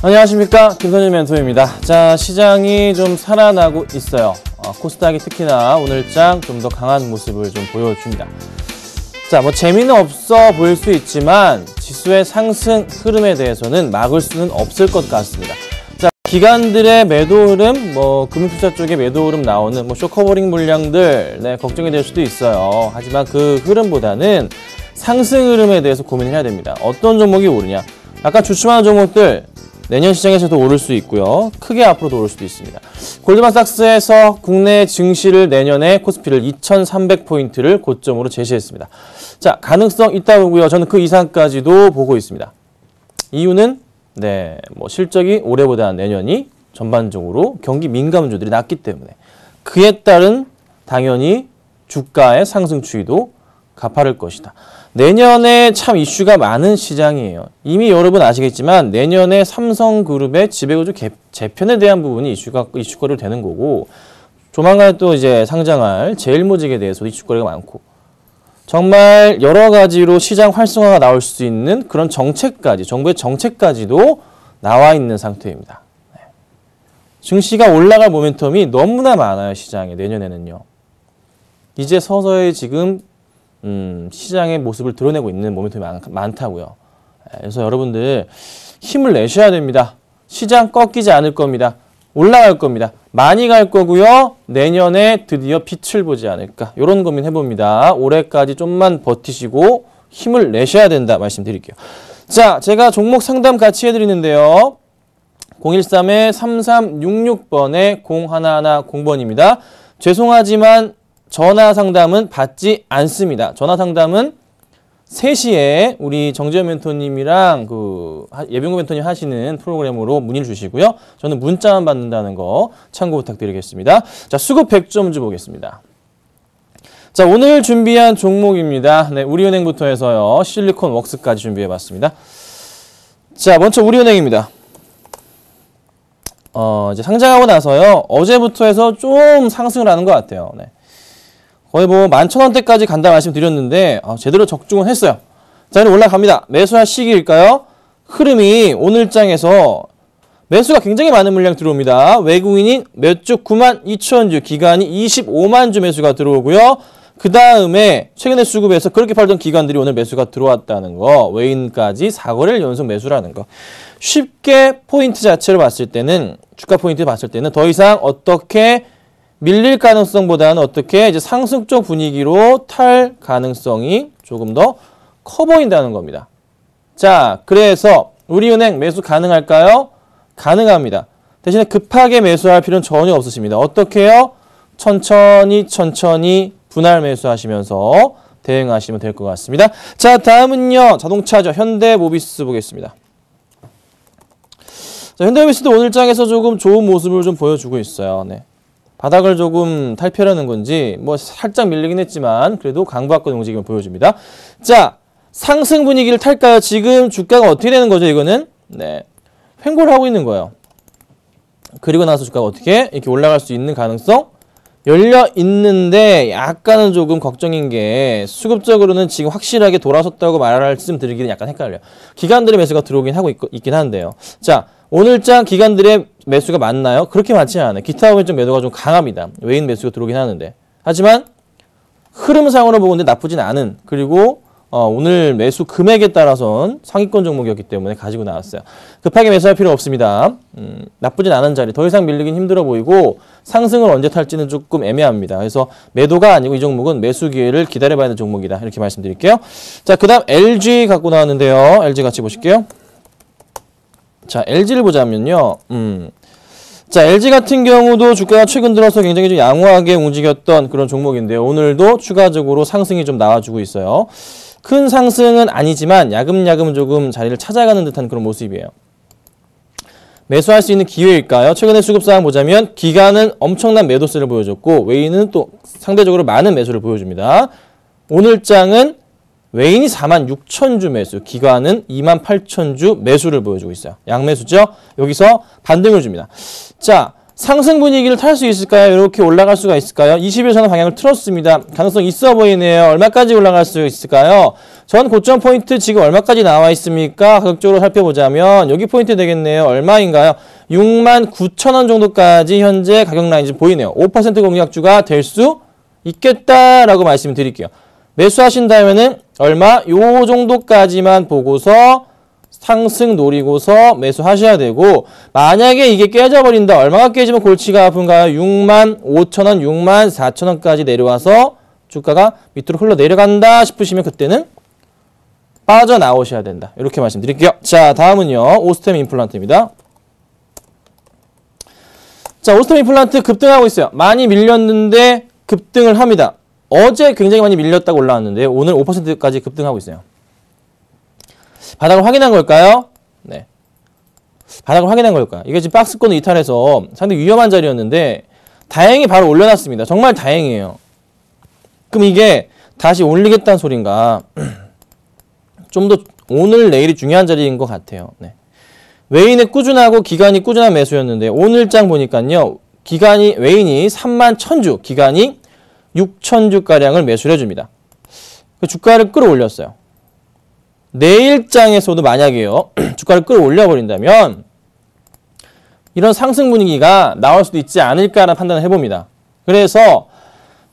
안녕하십니까, 김선일 멘토입니다. 자, 시장이 좀 살아나고 있어요. 코스닥이 특히나 오늘장 좀 더 강한 모습을 좀 보여줍니다. 자, 재미는 없어 보일 수 있지만 지수의 상승 흐름에 대해서는 막을 수는 없을 것 같습니다. 자, 기관들의 매도 흐름, 금융투자 쪽에 매도 흐름 나오는 쇼커버링 물량들, 걱정이 될 수도 있어요. 하지만 그 흐름보다는 상승 흐름에 대해서 고민을 해야 됩니다. 어떤 종목이 오르냐? 약간 주춤하는 종목들 내년 시장에서도 오를 수 있고요. 크게 앞으로도 오를 수도 있습니다. 골드만삭스에서 국내 증시를 내년에 코스피를 2,300포인트를 고점으로 제시했습니다. 자, 가능성 있다고 보고요. 저는 그 이상까지도 보고 있습니다. 이유는 실적이 올해보다 내년이 전반적으로 경기 민감주들이 낮기 때문에 그에 따른 당연히 주가의 상승 추이도 가파를 것이다. 내년에 참 이슈가 많은 시장이에요. 이미 여러분 아시겠지만 내년에 삼성그룹의 지배구조 재편에 대한 부분이 이슈거리로 되는 거고 조만간 또 이제 상장할 제일모직에 대해서도 이슈거리가 많고 정말 여러 가지로 시장 활성화가 나올 수 있는 그런 정책까지 정부의 정책까지도 나와 있는 상태입니다. 증시가 올라갈 모멘텀이 너무나 많아요. 시장에 내년에는요. 이제 서서히 지금 시장의 모습을 드러내고 있는 모멘텀이 많다고요. 그래서 여러분들 힘을 내셔야 됩니다. 시장 꺾이지 않을 겁니다. 올라갈 겁니다. 많이 갈 거고요. 내년에 드디어 빛을 보지 않을까. 이런 고민 해봅니다. 올해까지 좀만 버티시고 힘을 내셔야 된다 말씀드릴게요. 자, 제가 종목 상담 같이 해드리는데요. 013-3366번에 0110번입니다. 죄송하지만 전화 상담은 받지 않습니다. 전화 상담은 3시에 우리 정재현 멘토님이랑 예병구 멘토님 하시는 프로그램으로 문의를 주시고요. 저는 문자만 받는다는 거 참고 부탁드리겠습니다. 자, 수급 100점주 보겠습니다. 자, 오늘 준비한 종목입니다. 네, 우리은행부터 해서요. 실리콘웍스까지 준비해봤습니다. 자, 먼저 우리은행입니다. 이제 상장하고 나서요. 어제부터 해서 좀 상승을 하는 것 같아요. 네. 거의 뭐 11,000원대까지 간다 말씀드렸는데 제대로 적중은 했어요. 자, 이제 올라갑니다. 매수할 시기일까요? 흐름이 오늘장에서 매수가 굉장히 많은 물량 들어옵니다. 외국인이 몇 주 92,000주, 기관이 25만 주 매수가 들어오고요. 그 다음에 최근에 수급에서 그렇게 팔던 기관들이 오늘 매수가 들어왔다는 거, 외인까지 4거래일 연속 매수라는 거. 쉽게 포인트 자체를 봤을 때는, 주가 포인트 봤을 때는 더 이상 어떻게 밀릴 가능성보다는 어떻게 이제 상승 쪽 분위기로 탈 가능성이 조금 더 커 보인다는 겁니다. 자, 그래서 우리은행 매수 가능할까요? 가능합니다. 대신에 급하게 매수할 필요는 전혀 없으십니다. 어떻게 해요? 천천히 분할 매수하시면서 대응하시면 될 것 같습니다. 자, 다음은요. 자동차죠. 현대모비스 보겠습니다. 자, 현대모비스도 오늘장에서 조금 좋은 모습을 좀 보여주고 있어요. 네. 바닥을 조금 탈피하려는 건지 뭐 살짝 밀리긴 했지만 그래도 강보합권 움직임을 보여줍니다. 자, 상승 분위기를 탈까요? 지금 주가가 어떻게 되는 거죠? 이거는 네, 횡보를 하고 있는 거예요. 그리고 나서 주가가 어떻게 이렇게 올라갈 수 있는 가능성 열려 있는데 약간은 조금 걱정인 게 수급적으로는 지금 확실하게 돌아섰다고 말씀드리기는 약간 헷갈려요. 기관들의 매수가 들어오긴 하고 있긴 한데요. 자, 오늘장 기관들의 매수가 많나요? 그렇게 많지는 않아요. 기타 부분적 매도가 좀 강합니다. 외인 매수가 들어오긴 하는데. 하지만 흐름상으로 보건데 나쁘진 않은, 그리고 오늘 매수 금액에 따라서는 상위권 종목이었기 때문에 가지고 나왔어요. 급하게 매수할 필요 없습니다. 나쁘진 않은 자리, 더 이상 밀리긴 힘들어 보이고 상승을 언제 탈지는 조금 애매합니다. 그래서 매도가 아니고 이 종목은 매수 기회를 기다려봐야 하는 종목이다. 이렇게 말씀드릴게요. 자, 그 다음 LG 갖고 나왔는데요. LG 같이 보실게요. 자, LG를 보자면요. 자, LG 같은 경우도 주가가 최근 들어서 굉장히 좀 양호하게 움직였던 그런 종목인데요. 오늘도 추가적으로 상승이 좀 나와주고 있어요. 큰 상승은 아니지만 야금야금 조금 자리를 찾아가는 듯한 그런 모습이에요. 매수할 수 있는 기회일까요? 최근에 수급 상황 보자면 기관은 엄청난 매도세를 보여줬고 외인은 또 상대적으로 많은 매수를 보여줍니다. 오늘 장은 외인이 46,000주 매수, 기관은 28,000주 매수를 보여주고 있어요. 양매수죠? 여기서 반등을 줍니다. 자, 상승 분위기를 탈 수 있을까요? 이렇게 올라갈 수가 있을까요? 20일 전환 방향을 틀었습니다. 가능성 있어 보이네요. 얼마까지 올라갈 수 있을까요? 전 고점 포인트 지금 얼마까지 나와 있습니까? 가격적으로 살펴보자면 여기 포인트 되겠네요. 얼마인가요? 69,000원 정도까지 현재 가격 라인이 보이네요. 5% 공략주가 될 수 있겠다라고 말씀을 드릴게요. 매수하신다면은 얼마? 요 정도까지만 보고서 상승 노리고서 매수하셔야 되고, 만약에 이게 깨져버린다. 얼마가 깨지면 골치가 아픈가요? 65,000원, 64,000원까지 내려와서 주가가 밑으로 흘러내려간다 싶으시면 그때는 빠져나오셔야 된다. 이렇게 말씀드릴게요. 자, 다음은요. 오스템 임플란트입니다. 자, 오스템 임플란트 급등하고 있어요. 많이 밀렸는데 급등을 합니다. 어제 굉장히 많이 밀렸다고 올라왔는데 오늘 5%까지 급등하고 있어요. 바닥을 확인한 걸까요? 네. 바닥을 확인한 걸까요? 이게 지금 박스권을 이탈해서 상당히 위험한 자리였는데 다행히 바로 올려놨습니다. 정말 다행이에요. 그럼 이게 다시 올리겠다는 소린가? 좀 더 오늘 내일이 중요한 자리인 것 같아요. 네. 외인의 꾸준하고 기관이 꾸준한 매수였는데 오늘장 보니까요. 외인이 31,000주, 기관이 6,000주가량을 매수를 해줍니다. 주가를 끌어올렸어요. 내일장에서도 만약에요. 주가를 끌어올려버린다면 이런 상승 분위기가 나올 수도 있지 않을까라는 판단을 해봅니다. 그래서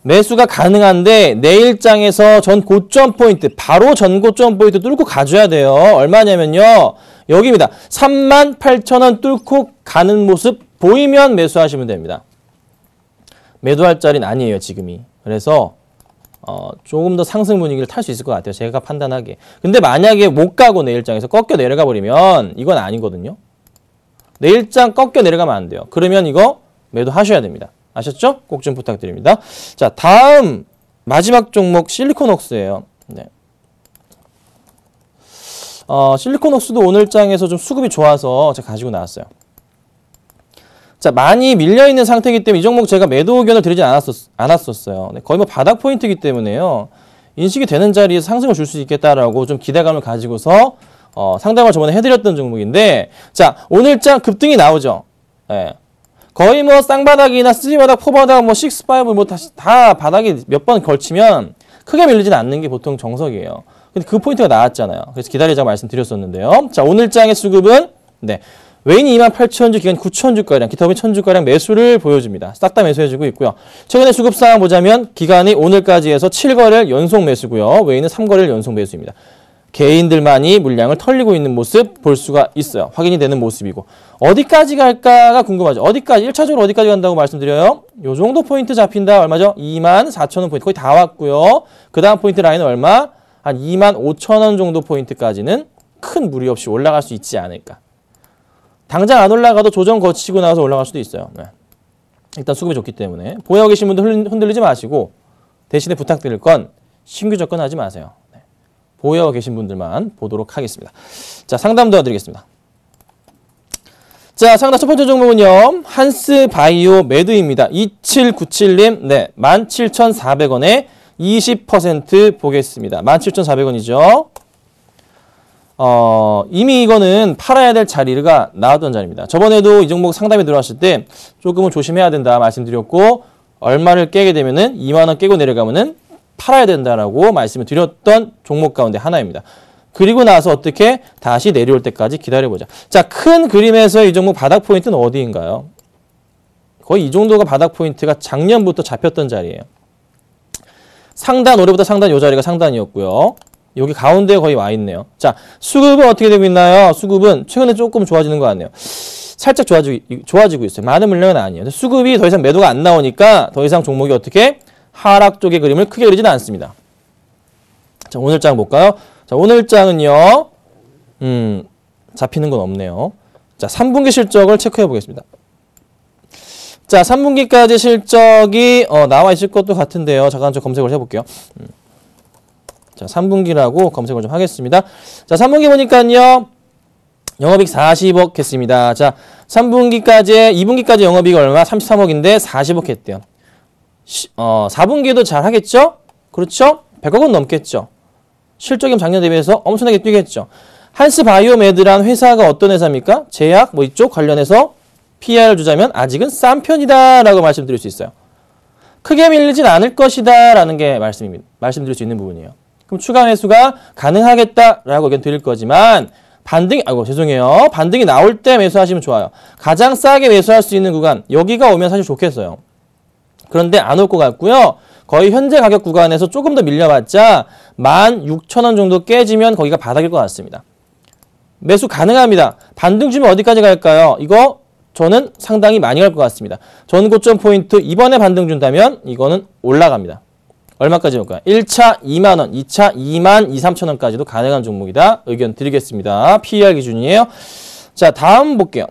매수가 가능한데 내일장에서 전 고점 포인트, 바로 전 고점 포인트 뚫고 가줘야 돼요. 얼마냐면요. 여기입니다. 38,000원 뚫고 가는 모습 보이면 매수하시면 됩니다. 매도할 자리는 아니에요, 지금이. 그래서 조금 더 상승 분위기를 탈 수 있을 것 같아요. 제가 판단하기에. 근데 만약에 못 가고 내일장에서 꺾여 내려가 버리면 이건 아니거든요. 내일장 꺾여 내려가면 안 돼요. 그러면 이거 매도하셔야 됩니다. 아셨죠? 꼭 좀 부탁드립니다. 자, 다음 마지막 종목 실리콘웍스예요. 네. 실리콘웍스도 오늘 장에서 좀 수급이 좋아서 제가 가지고 나왔어요. 자, 많이 밀려있는 상태이기 때문에 이 종목 제가 매도 의견을 드리지 않았었어요. 네, 거의 뭐 바닥 포인트이기 때문에요. 인식이 되는 자리에서 상승을 줄 수 있겠다라고 좀 기대감을 가지고서 상담을 저번에 해드렸던 종목인데, 자, 오늘 장 급등이 나오죠. 네. 거의 뭐 쌍바닥이나 3바닥, 4바닥, 뭐 6, 5, 뭐 다 바닥이 몇 번 걸치면 크게 밀리지는 않는 게 보통 정석이에요. 근데 그 포인트가 나왔잖아요. 그래서 기다리자고 말씀드렸었는데요. 자, 오늘 장의 수급은, 네. 외인이 28,000주, 기간 9,000주가량, 기타업이 1,000주가량 매수를 보여줍니다. 싹 다 매수해주고 있고요. 최근에 수급 상황 보자면 기간이 오늘까지 해서 7거래를 연속 매수고요. 외인은 3거래를 연속 매수입니다. 개인들만이 물량을 털리고 있는 모습 볼 수가 있어요. 확인이 되는 모습이고. 어디까지 갈까가 궁금하죠. 어디까지, 1차적으로 어디까지 간다고 말씀드려요? 요 정도 포인트 잡힌다. 얼마죠? 24,000원 포인트. 거의 다 왔고요. 그 다음 포인트 라인은 얼마? 한 25,000원 정도 포인트까지는 큰 무리 없이 올라갈 수 있지 않을까. 당장 안 올라가도 조정 거치고 나서 올라갈 수도 있어요. 네. 일단 수급이 좋기 때문에. 보유하고 계신 분들 흔들리지 마시고 대신에 부탁드릴 건 신규 접근하지 마세요. 네. 보유하고 계신 분들만 보도록 하겠습니다. 자, 상담 도와드리겠습니다. 자, 상담 첫 번째 종목은요. 한스바이오 매드입니다. 2797님, 네, 17,400원에 20% 보겠습니다. 17,400원이죠. 이미 이거는 팔아야 될 자리가 나왔던 자리입니다. 저번에도 이 종목 상담에 들어왔을 때 조금은 조심해야 된다 말씀드렸고, 얼마를 깨게 되면은 2만원 깨고 내려가면은 팔아야 된다라고 말씀을 드렸던 종목 가운데 하나입니다. 그리고 나서 어떻게 다시 내려올 때까지 기다려보자. 자, 큰 그림에서 이 종목 바닥 포인트는 어디인가요? 거의 이 정도가 바닥 포인트가 작년부터 잡혔던 자리예요. 상단, 올해부터 상단 요 자리가 상단이었고요. 여기 가운데에 거의 와 있네요. 자, 수급은 어떻게 되고 있나요? 수급은 최근에 조금 좋아지는 것 같네요. 살짝 좋아지고 있어요. 많은 물량은 아니에요. 수급이 더 이상 매도가 안 나오니까 더 이상 종목이 어떻게 하락 쪽의 그림을 크게 그리지는 않습니다. 자, 오늘 장 볼까요? 자, 오늘 장은요. 잡히는 건 없네요. 자, 3분기 실적을 체크해 보겠습니다. 자, 3분기까지 실적이 나와 있을 것도 같은데요. 잠깐 좀 검색을 해볼게요. 자, 3분기라고 검색을 좀 하겠습니다. 자, 3분기 보니까요. 영업이익 40억 했습니다. 자, 3분기까지, 2분기까지 영업이익 얼마? 33억인데 40억 했대요. 4분기에도 잘 하겠죠? 그렇죠? 100억은 넘겠죠? 실적이 작년 대비해서 엄청나게 뛰겠죠? 한스바이오메드란 회사가 어떤 회사입니까? 제약, 뭐 이쪽 관련해서 PR을 주자면 아직은 싼 편이다 라고 말씀드릴 수 있어요. 크게 밀리진 않을 것이다 라는 게 말씀드릴 수 있는 부분이에요. 그럼 추가 매수가 가능하겠다라고 의견 드릴 거지만 반등이 나올 때 매수하시면 좋아요. 가장 싸게 매수할 수 있는 구간 여기가 오면 사실 좋겠어요. 그런데 안 올 것 같고요. 거의 현재 가격 구간에서 조금 더 밀려봤자 16,000원 정도 깨지면 거기가 바닥일 것 같습니다. 매수 가능합니다. 반등 주면 어디까지 갈까요? 이거 저는 상당히 많이 갈 것 같습니다. 전고점 포인트 이번에 반등 준다면 이거는 올라갑니다. 얼마까지 올까요? 1차 2만원, 2차 2만 2, 3천원까지도 가능한 종목이다. 의견 드리겠습니다. PER 기준이에요. 자, 다음 볼게요.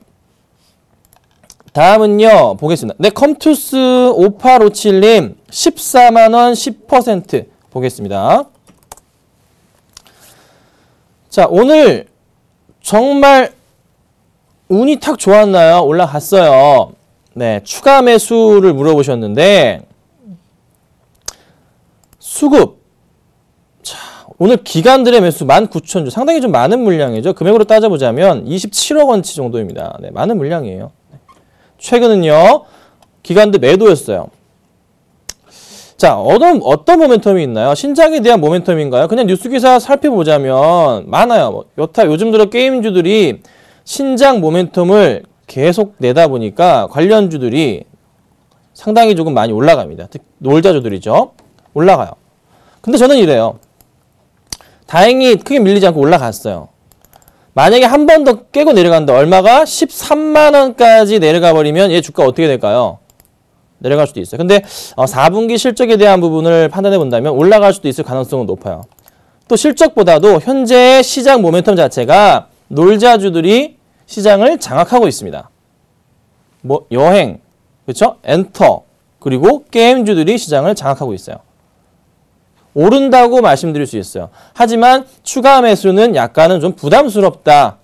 다음은요. 보겠습니다. 네, 컴투스 5857님 14만원 10% 보겠습니다. 자, 오늘 정말 운이 탁 좋았나요? 올라갔어요. 네, 추가 매수를 물어보셨는데 수급. 자, 오늘 기관들의 매수 19,000주. 상당히 좀 많은 물량이죠. 금액으로 따져보자면 27억 원치 정도입니다. 네, 많은 물량이에요. 최근은요. 기관들 매도였어요. 자, 어떤 모멘텀이 있나요? 신작에 대한 모멘텀인가요? 그냥 뉴스 기사 살펴보자면 많아요. 여타 요즘 들어 게임주들이 신작 모멘텀을 계속 내다 보니까 관련주들이 상당히 조금 많이 올라갑니다. 특히 놀자주들이죠. 올라가요. 근데 저는 이래요. 다행히 크게 밀리지 않고 올라갔어요. 만약에 한 번 더 깨고 내려간다. 얼마가? 13만 원까지 내려가 버리면 얘 주가 어떻게 될까요? 내려갈 수도 있어요. 근데 4분기 실적에 대한 부분을 판단해 본다면 올라갈 수도 있을 가능성은 높아요. 또 실적보다도 현재 시장 모멘텀 자체가 놀자주들이 시장을 장악하고 있습니다. 뭐 여행, 그렇죠? 엔터, 그리고 게임주들이 시장을 장악하고 있어요. 오른다고 말씀드릴 수 있어요. 하지만 추가 매수는 약간은 좀 부담스럽다.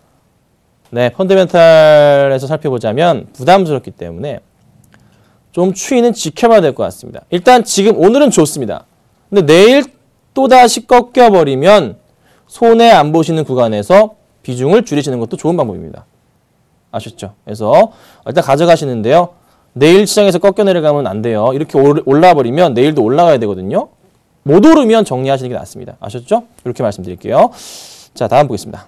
네, 펀더멘탈에서 살펴보자면 부담스럽기 때문에 좀 추이는 지켜봐야 될 것 같습니다. 일단 지금 오늘은 좋습니다. 근데 내일 또다시 꺾여버리면 손해 안 보시는 구간에서 비중을 줄이시는 것도 좋은 방법입니다. 아셨죠? 그래서 일단 가져가시는데요. 내일 시장에서 꺾여 내려가면 안 돼요. 이렇게 올라버리면 내일도 올라가야 되거든요. 못 오르면 정리하시는 게 낫습니다. 아셨죠? 이렇게 말씀드릴게요. 자, 다음 보겠습니다.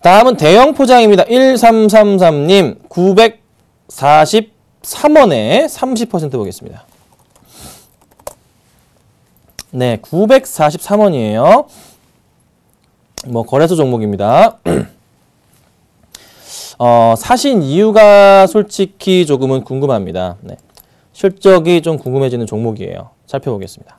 다음은 대형 포장입니다. 1333님 943원에 30% 보겠습니다. 네, 943원이에요. 뭐 거래소 종목입니다. 사신 이유가 솔직히 조금은 궁금합니다. 네. 실적이 좀 궁금해지는 종목이에요. 살펴보겠습니다.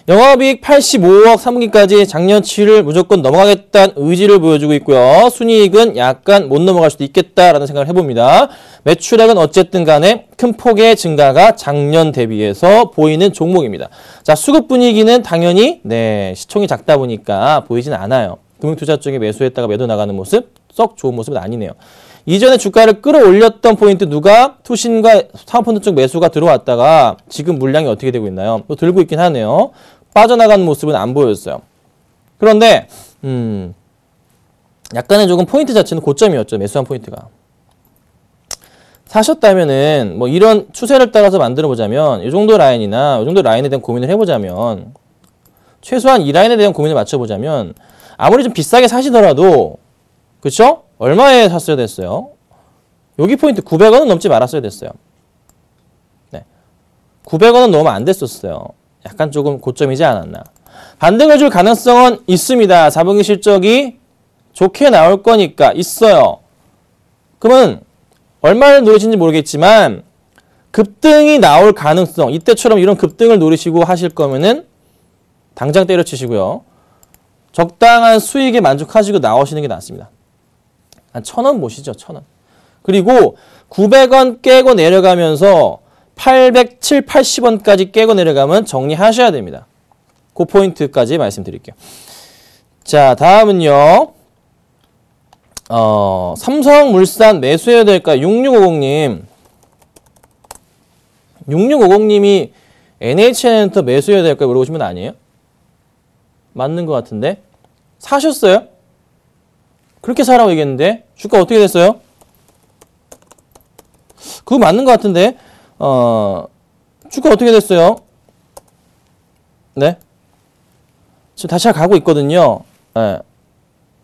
영업이익 85억 3분기까지 작년치를 무조건 넘어가겠다는 의지를 보여주고 있고요. 순이익은 약간 못 넘어갈 수도 있겠다라는 생각을 해봅니다. 매출액은 어쨌든 간에 큰 폭의 증가가 작년 대비해서 보이는 종목입니다. 자, 수급 분위기는 당연히 시총이 작다 보니까 보이진 않아요. 금융투자 쪽에 매수했다가 매도 나가는 모습 썩 좋은 모습은 아니네요. 이전에 주가를 끌어올렸던 포인트 누가 투신과 사모펀드 쪽 매수가 들어왔다가 지금 물량이 어떻게 되고 있나요? 또 들고 있긴 하네요. 빠져나가는 모습은 안 보였어요. 그런데 약간의 조금 포인트 자체는 고점이었죠. 매수한 포인트가. 사셨다면은 뭐 이런 추세를 따라서 만들어 보자면 이 정도 라인이나 이 정도 라인에 대한 고민을 해보자면 최소한 이 라인에 대한 고민을 맞춰보자면 아무리 좀 비싸게 사시더라도 그쵸? 얼마에 샀어야 됐어요? 여기 포인트 900원은 넘지 말았어야 됐어요. 네. 900원은 넘으면 안 됐었어요. 약간 조금 고점이지 않았나. 반등을 줄 가능성은 있습니다. 4분기 실적이 좋게 나올 거니까 있어요. 그러면 얼마를 노리시는지 모르겠지만 급등이 나올 가능성, 이때처럼 이런 급등을 노리시고 하실 거면은 당장 때려치시고요. 적당한 수익에 만족하시고 나오시는 게 낫습니다. 한 1,000원 보시죠. 1,000원. 그리고 900원 깨고 내려가면서 807, 80원까지 깨고 내려가면 정리하셔야 됩니다. 그 포인트까지 말씀드릴게요. 자, 다음은요. 삼성물산 매수해야 될까요? 6650님. 6650님이 NHN엔터 매수해야 될까요? 물어보시면 아니에요? 맞는 것 같은데. 사셨어요? 그렇게 사라고 얘기했는데 주가 어떻게 됐어요? 그거 맞는 것 같은데 주가 어떻게 됐어요? 네? 지금 다시 가고 있거든요. 네.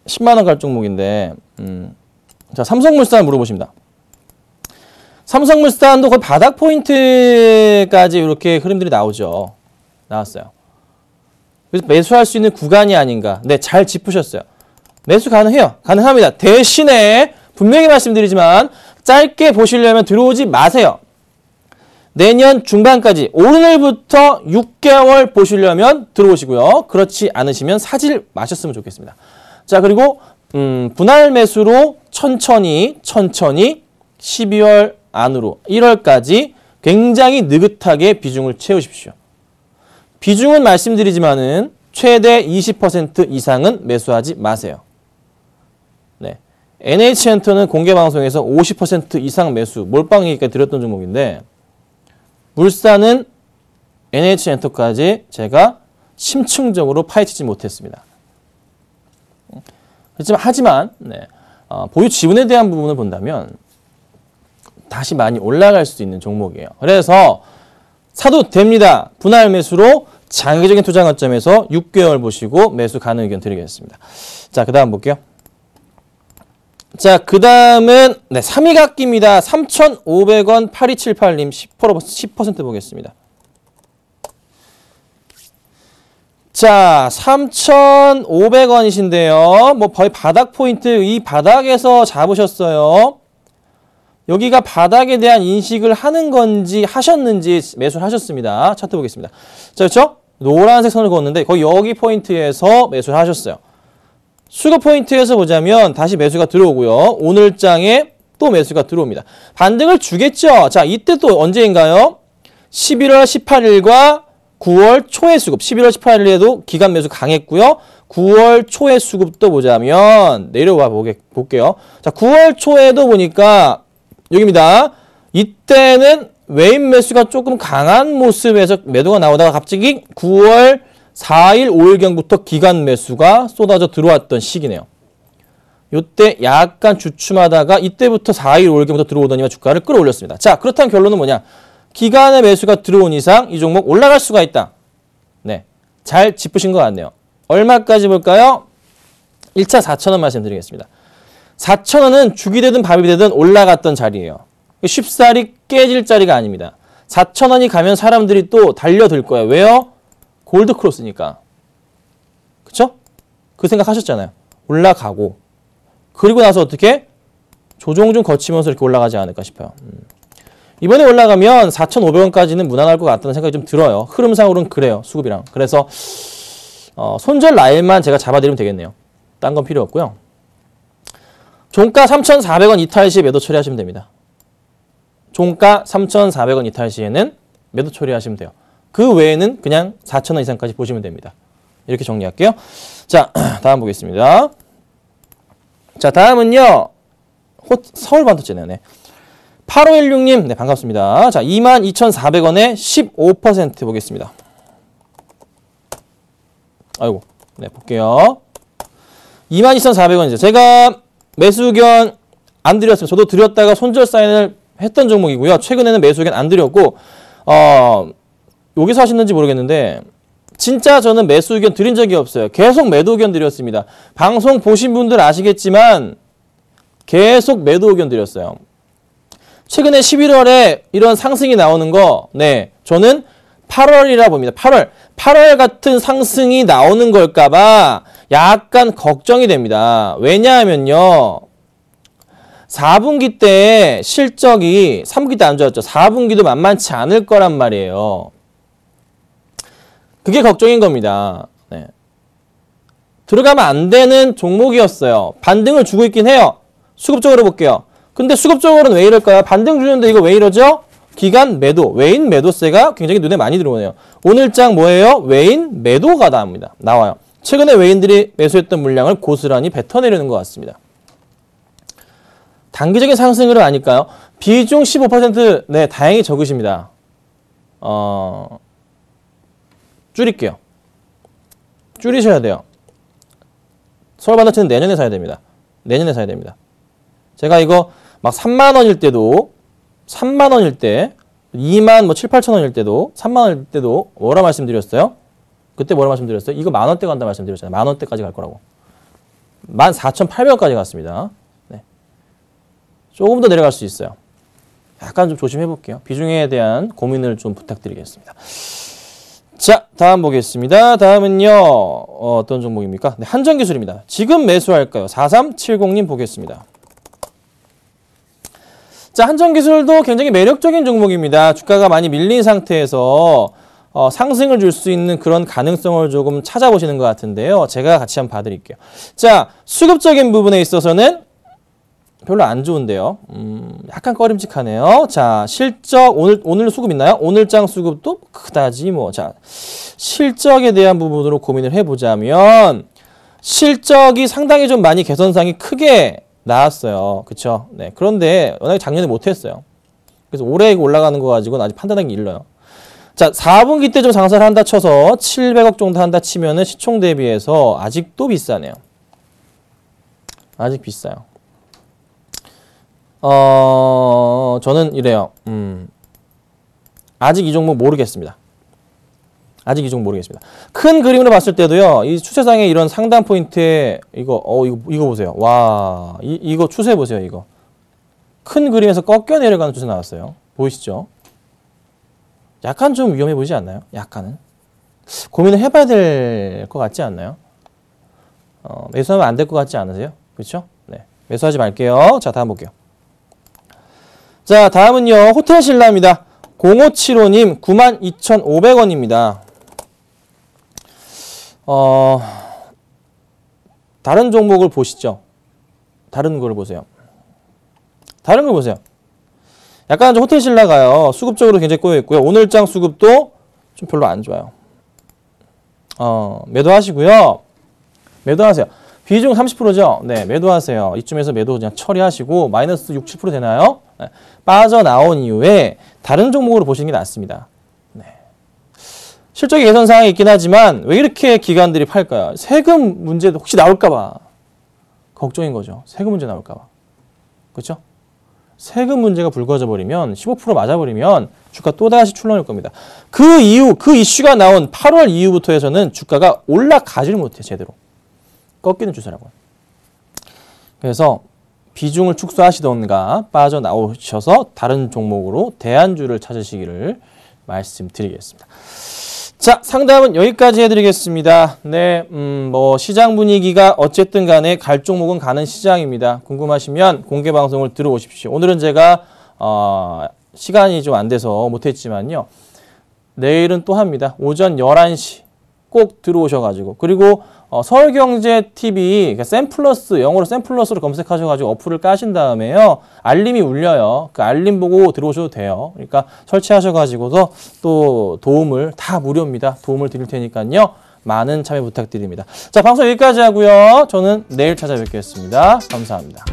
10만원 갈 종목인데 자, 삼성물산 물어보십니다. 삼성물산도 거의 바닥 포인트까지 이렇게 흐름들이 나오죠. 나왔어요. 그래서 매수할 수 있는 구간이 아닌가. 네, 잘 짚으셨어요. 매수 가능해요. 가능합니다. 대신에 분명히 말씀드리지만 짧게 보시려면 들어오지 마세요. 내년 중반까지 오늘부터 6개월 보시려면 들어오시고요. 그렇지 않으시면 사질 마셨으면 좋겠습니다. 자, 그리고 분할 매수로 천천히 12월 안으로 1월까지 굉장히 느긋하게 비중을 채우십시오. 비중은 말씀드리지만은 최대 20% 이상은 매수하지 마세요. 네. NH엔터는 공개방송에서 50% 이상 매수, 몰빵 얘기까지 드렸던 종목인데 물산은 NH엔터까지 제가 심층적으로 파헤치지 못했습니다. 하지만 보유 지분에 대한 부분을 본다면 다시 많이 올라갈 수 있는 종목이에요. 그래서 사도 됩니다. 분할 매수로 장기적인 투자 관점에서 6개월 보시고 매수 가능 의견 드리겠습니다. 자, 그 다음 볼게요. 자, 그 다음은, 네, 3위 각기입니다. 3,500원 8278님 10% 보겠습니다. 자, 3,500원이신데요. 뭐 거의 바닥 포인트, 이 바닥에서 잡으셨어요. 여기가 바닥에 대한 인식을 하는 건지 하셨는지 매수를 하셨습니다. 차트 보겠습니다. 자, 그렇죠? 노란색 선을 그었는데 거의 여기 포인트에서 매수를 하셨어요. 수급 포인트에서 보자면 다시 매수가 들어오고요. 오늘 장에 또 매수가 들어옵니다. 반등을 주겠죠. 자, 이때 또 언제인가요? 11월 18일과 9월 초의 수급. 11월 18일에도 기간 매수 강했고요. 9월 초의 수급도 보자면 내려와 볼게요. 자, 9월 초에도 보니까 여기입니다. 이때는 외인 매수가 조금 강한 모습에서 매도가 나오다가 갑자기 9월 4일, 5일경부터 기간 매수가 쏟아져 들어왔던 시기네요. 이때 약간 주춤하다가 이때부터 4일, 5일경부터 들어오더니만 주가를 끌어올렸습니다. 자, 그렇다면 결론은 뭐냐? 기간의 매수가 들어온 이상 이 종목 올라갈 수가 있다. 네, 잘 짚으신 것 같네요. 얼마까지 볼까요? 1차 4,000원 말씀드리겠습니다. 4,000원은 죽이 되든 밥이 되든 올라갔던 자리예요. 쉽사리 깨질 자리가 아닙니다. 4,000원이 가면 사람들이 또 달려들 거예요. 왜요? 골드 크로스니까. 그쵸? 그 생각 하셨잖아요. 올라가고. 그리고 나서 어떻게? 조정 좀 거치면서 이렇게 올라가지 않을까 싶어요. 이번에 올라가면 4,500원까지는 무난할 것 같다는 생각이 좀 들어요. 흐름상으로는 그래요. 수급이랑. 그래서 손절 라인만 제가 잡아드리면 되겠네요. 딴 건 필요 없고요. 종가 3,400원 이탈 시에 매도 처리하시면 됩니다. 종가 3,400원 이탈 시에는 매도 처리하시면 돼요. 그 외에는 그냥 4,000원 이상까지 보시면 됩니다. 이렇게 정리할게요. 자, 다음 보겠습니다. 자, 다음은요. 서울 반도체네요. 네. 8516님, 네, 반갑습니다. 자, 22,400원에 15% 보겠습니다. 아이고, 네, 볼게요. 22,400원이죠. 제가 매수 의견 안 드렸어요. 저도 드렸다가 손절 사인을 했던 종목이고요. 최근에는 매수 의견 안 드렸고, 여기서 하시는지 모르겠는데, 진짜 저는 매수 의견 드린 적이 없어요. 계속 매도 의견 드렸습니다. 방송 보신 분들 아시겠지만, 계속 매도 의견 드렸어요. 최근에 11월에 이런 상승이 나오는 거, 네, 저는 8월이라 봅니다. 8월 같은 상승이 나오는 걸까봐 약간 걱정이 됩니다. 왜냐하면요, 4분기 때 실적이 3분기 때 안 좋았죠. 4분기도 만만치 않을 거란 말이에요. 그게 걱정인 겁니다. 네. 들어가면 안 되는 종목이었어요. 반등을 주고 있긴 해요. 수급적으로 볼게요. 근데 수급적으로는 왜 이럴까요? 반등 주는데 이거 왜 이러죠? 기간 매도, 외인 매도세가 굉장히 눈에 많이 들어오네요. 오늘 장 뭐예요? 외인 매도가 나와요. 최근에 외인들이 매수했던 물량을 고스란히 뱉어내려는 것 같습니다. 단기적인 상승으로 아닐까요? 비중 15%, 네, 다행히 적으십니다. 줄일게요. 줄이셔야 돼요. 서울반도체는 내년에 사야 됩니다. 내년에 사야 됩니다. 제가 이거 막 3만 원일 때도, 3만 원일 때, 2만 뭐 7, 8천 원일 때도, 3만 원일 때도 뭐라 말씀드렸어요? 그때 뭐라 말씀드렸어요? 이거 만 원대 간다 말씀드렸잖아요. 만 원대까지 갈 거라고. 14,800원까지 갔습니다. 네. 조금 더 내려갈 수 있어요. 약간 좀 조심해 볼게요. 비중에 대한 고민을 좀 부탁드리겠습니다. 자, 다음 보겠습니다. 다음은요, 어떤 종목입니까? 네, 한전기술입니다. 지금 매수할까요? 4370님 보겠습니다. 자, 한전기술도 굉장히 매력적인 종목입니다. 주가가 많이 밀린 상태에서 상승을 줄 수 있는 그런 가능성을 조금 찾아보시는 것 같은데요. 제가 같이 한번 봐드릴게요. 자, 수급적인 부분에 있어서는 별로 안 좋은데요. 약간 꺼림칙하네요. 자, 실적, 오늘 수급 있나요? 오늘장 수급도 그다지 뭐. 자, 실적에 대한 부분으로 고민을 해보자면, 실적이 상당히 좀 많이 개선상이 크게 나왔어요. 그쵸? 네. 그런데 워낙에 작년에 못했어요. 그래서 올해 올라가는 거 가지고는 아직 판단하기 일러요. 자, 4분기 때 좀 장사를 한다 쳐서 700억 정도 한다 치면은 시총 대비해서 아직도 비싸네요. 아직 비싸요. 저는 이래요. 아직 이 종목 모르겠습니다. 아직 이 종목 모르겠습니다. 큰 그림으로 봤을 때도요. 이 추세상의 이런 상단 포인트에 이거 보세요. 와, 이거 추세 보세요. 이거 큰 그림에서 꺾여 내려가는 추세 나왔어요. 보이시죠? 약간 좀 위험해 보이지 않나요? 약간은 고민을 해봐야 될 것 같지 않나요? 매수하면 안 될 것 같지 않으세요? 그렇죠? 네, 매수하지 말게요. 자, 다음 볼게요. 자, 다음은요. 호텔신라입니다. 0575님 92,500원입니다. 다른 종목을 보시죠. 다른 걸 보세요. 다른 걸 보세요. 약간 좀 호텔신라가요. 수급적으로 굉장히 꼬여있고요. 오늘장 수급도 좀 별로 안 좋아요. 매도하시고요. 매도하세요. 비중 30%죠? 네, 매도하세요. 이쯤에서 매도 그냥 처리하시고 마이너스 6, 7% 되나요? 네, 빠져나온 이후에 다른 종목으로 보시는 게 낫습니다. 네. 실적의 개선 사항이 있긴 하지만 왜 이렇게 기관들이 팔까요? 세금 문제도 혹시 나올까봐 걱정인 거죠. 세금 문제 나올까봐. 그렇죠? 세금 문제가 불거져 버리면 15% 맞아버리면 주가 또다시 출렁일 겁니다. 그 이후 그 이슈가 나온 8월 이후부터 해서는 주가가 올라가지를 못해요. 제대로. 꺾이는 추세라고요. 그래서 비중을 축소하시던가 빠져나오셔서 다른 종목으로 대안주를 찾으시기를 말씀드리겠습니다. 자, 상담은 여기까지 해드리겠습니다. 네, 뭐 시장 분위기가 어쨌든 간에 갈 종목은 가는 시장입니다. 궁금하시면 공개 방송을 들어오십시오. 오늘은 제가 시간이 좀 안 돼서 못했지만요. 내일은 또 합니다. 오전 11시 꼭 들어오셔가지고 그리고 서울경제TV 샘플러스 영어로 샘플러스로 검색하셔가지고 어플을 까신 다음에요. 알림이 울려요. 그 알림 보고 들어오셔도 돼요. 그러니까 설치하셔가지고서 또 도움을 다 무료입니다. 도움을 드릴 테니까요. 많은 참여 부탁드립니다. 자, 방송 여기까지 하고요. 저는 내일 찾아뵙겠습니다. 감사합니다.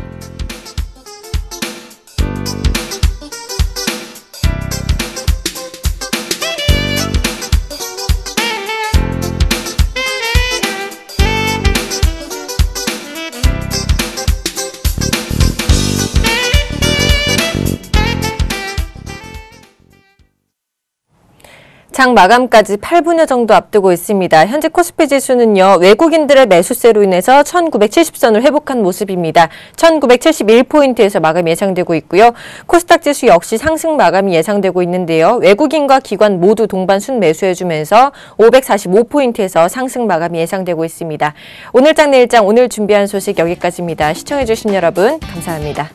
장 마감까지 8분여 정도 앞두고 있습니다. 현재 코스피 지수는요. 외국인들의 매수세로 인해서 1970선을 회복한 모습입니다. 1971포인트에서 마감이 예상되고 있고요. 코스닥 지수 역시 상승 마감이 예상되고 있는데요. 외국인과 기관 모두 동반 순매수해주면서 545포인트에서 상승 마감이 예상되고 있습니다. 오늘장 내일장 오늘 준비한 소식 여기까지입니다. 시청해주신 여러분 감사합니다.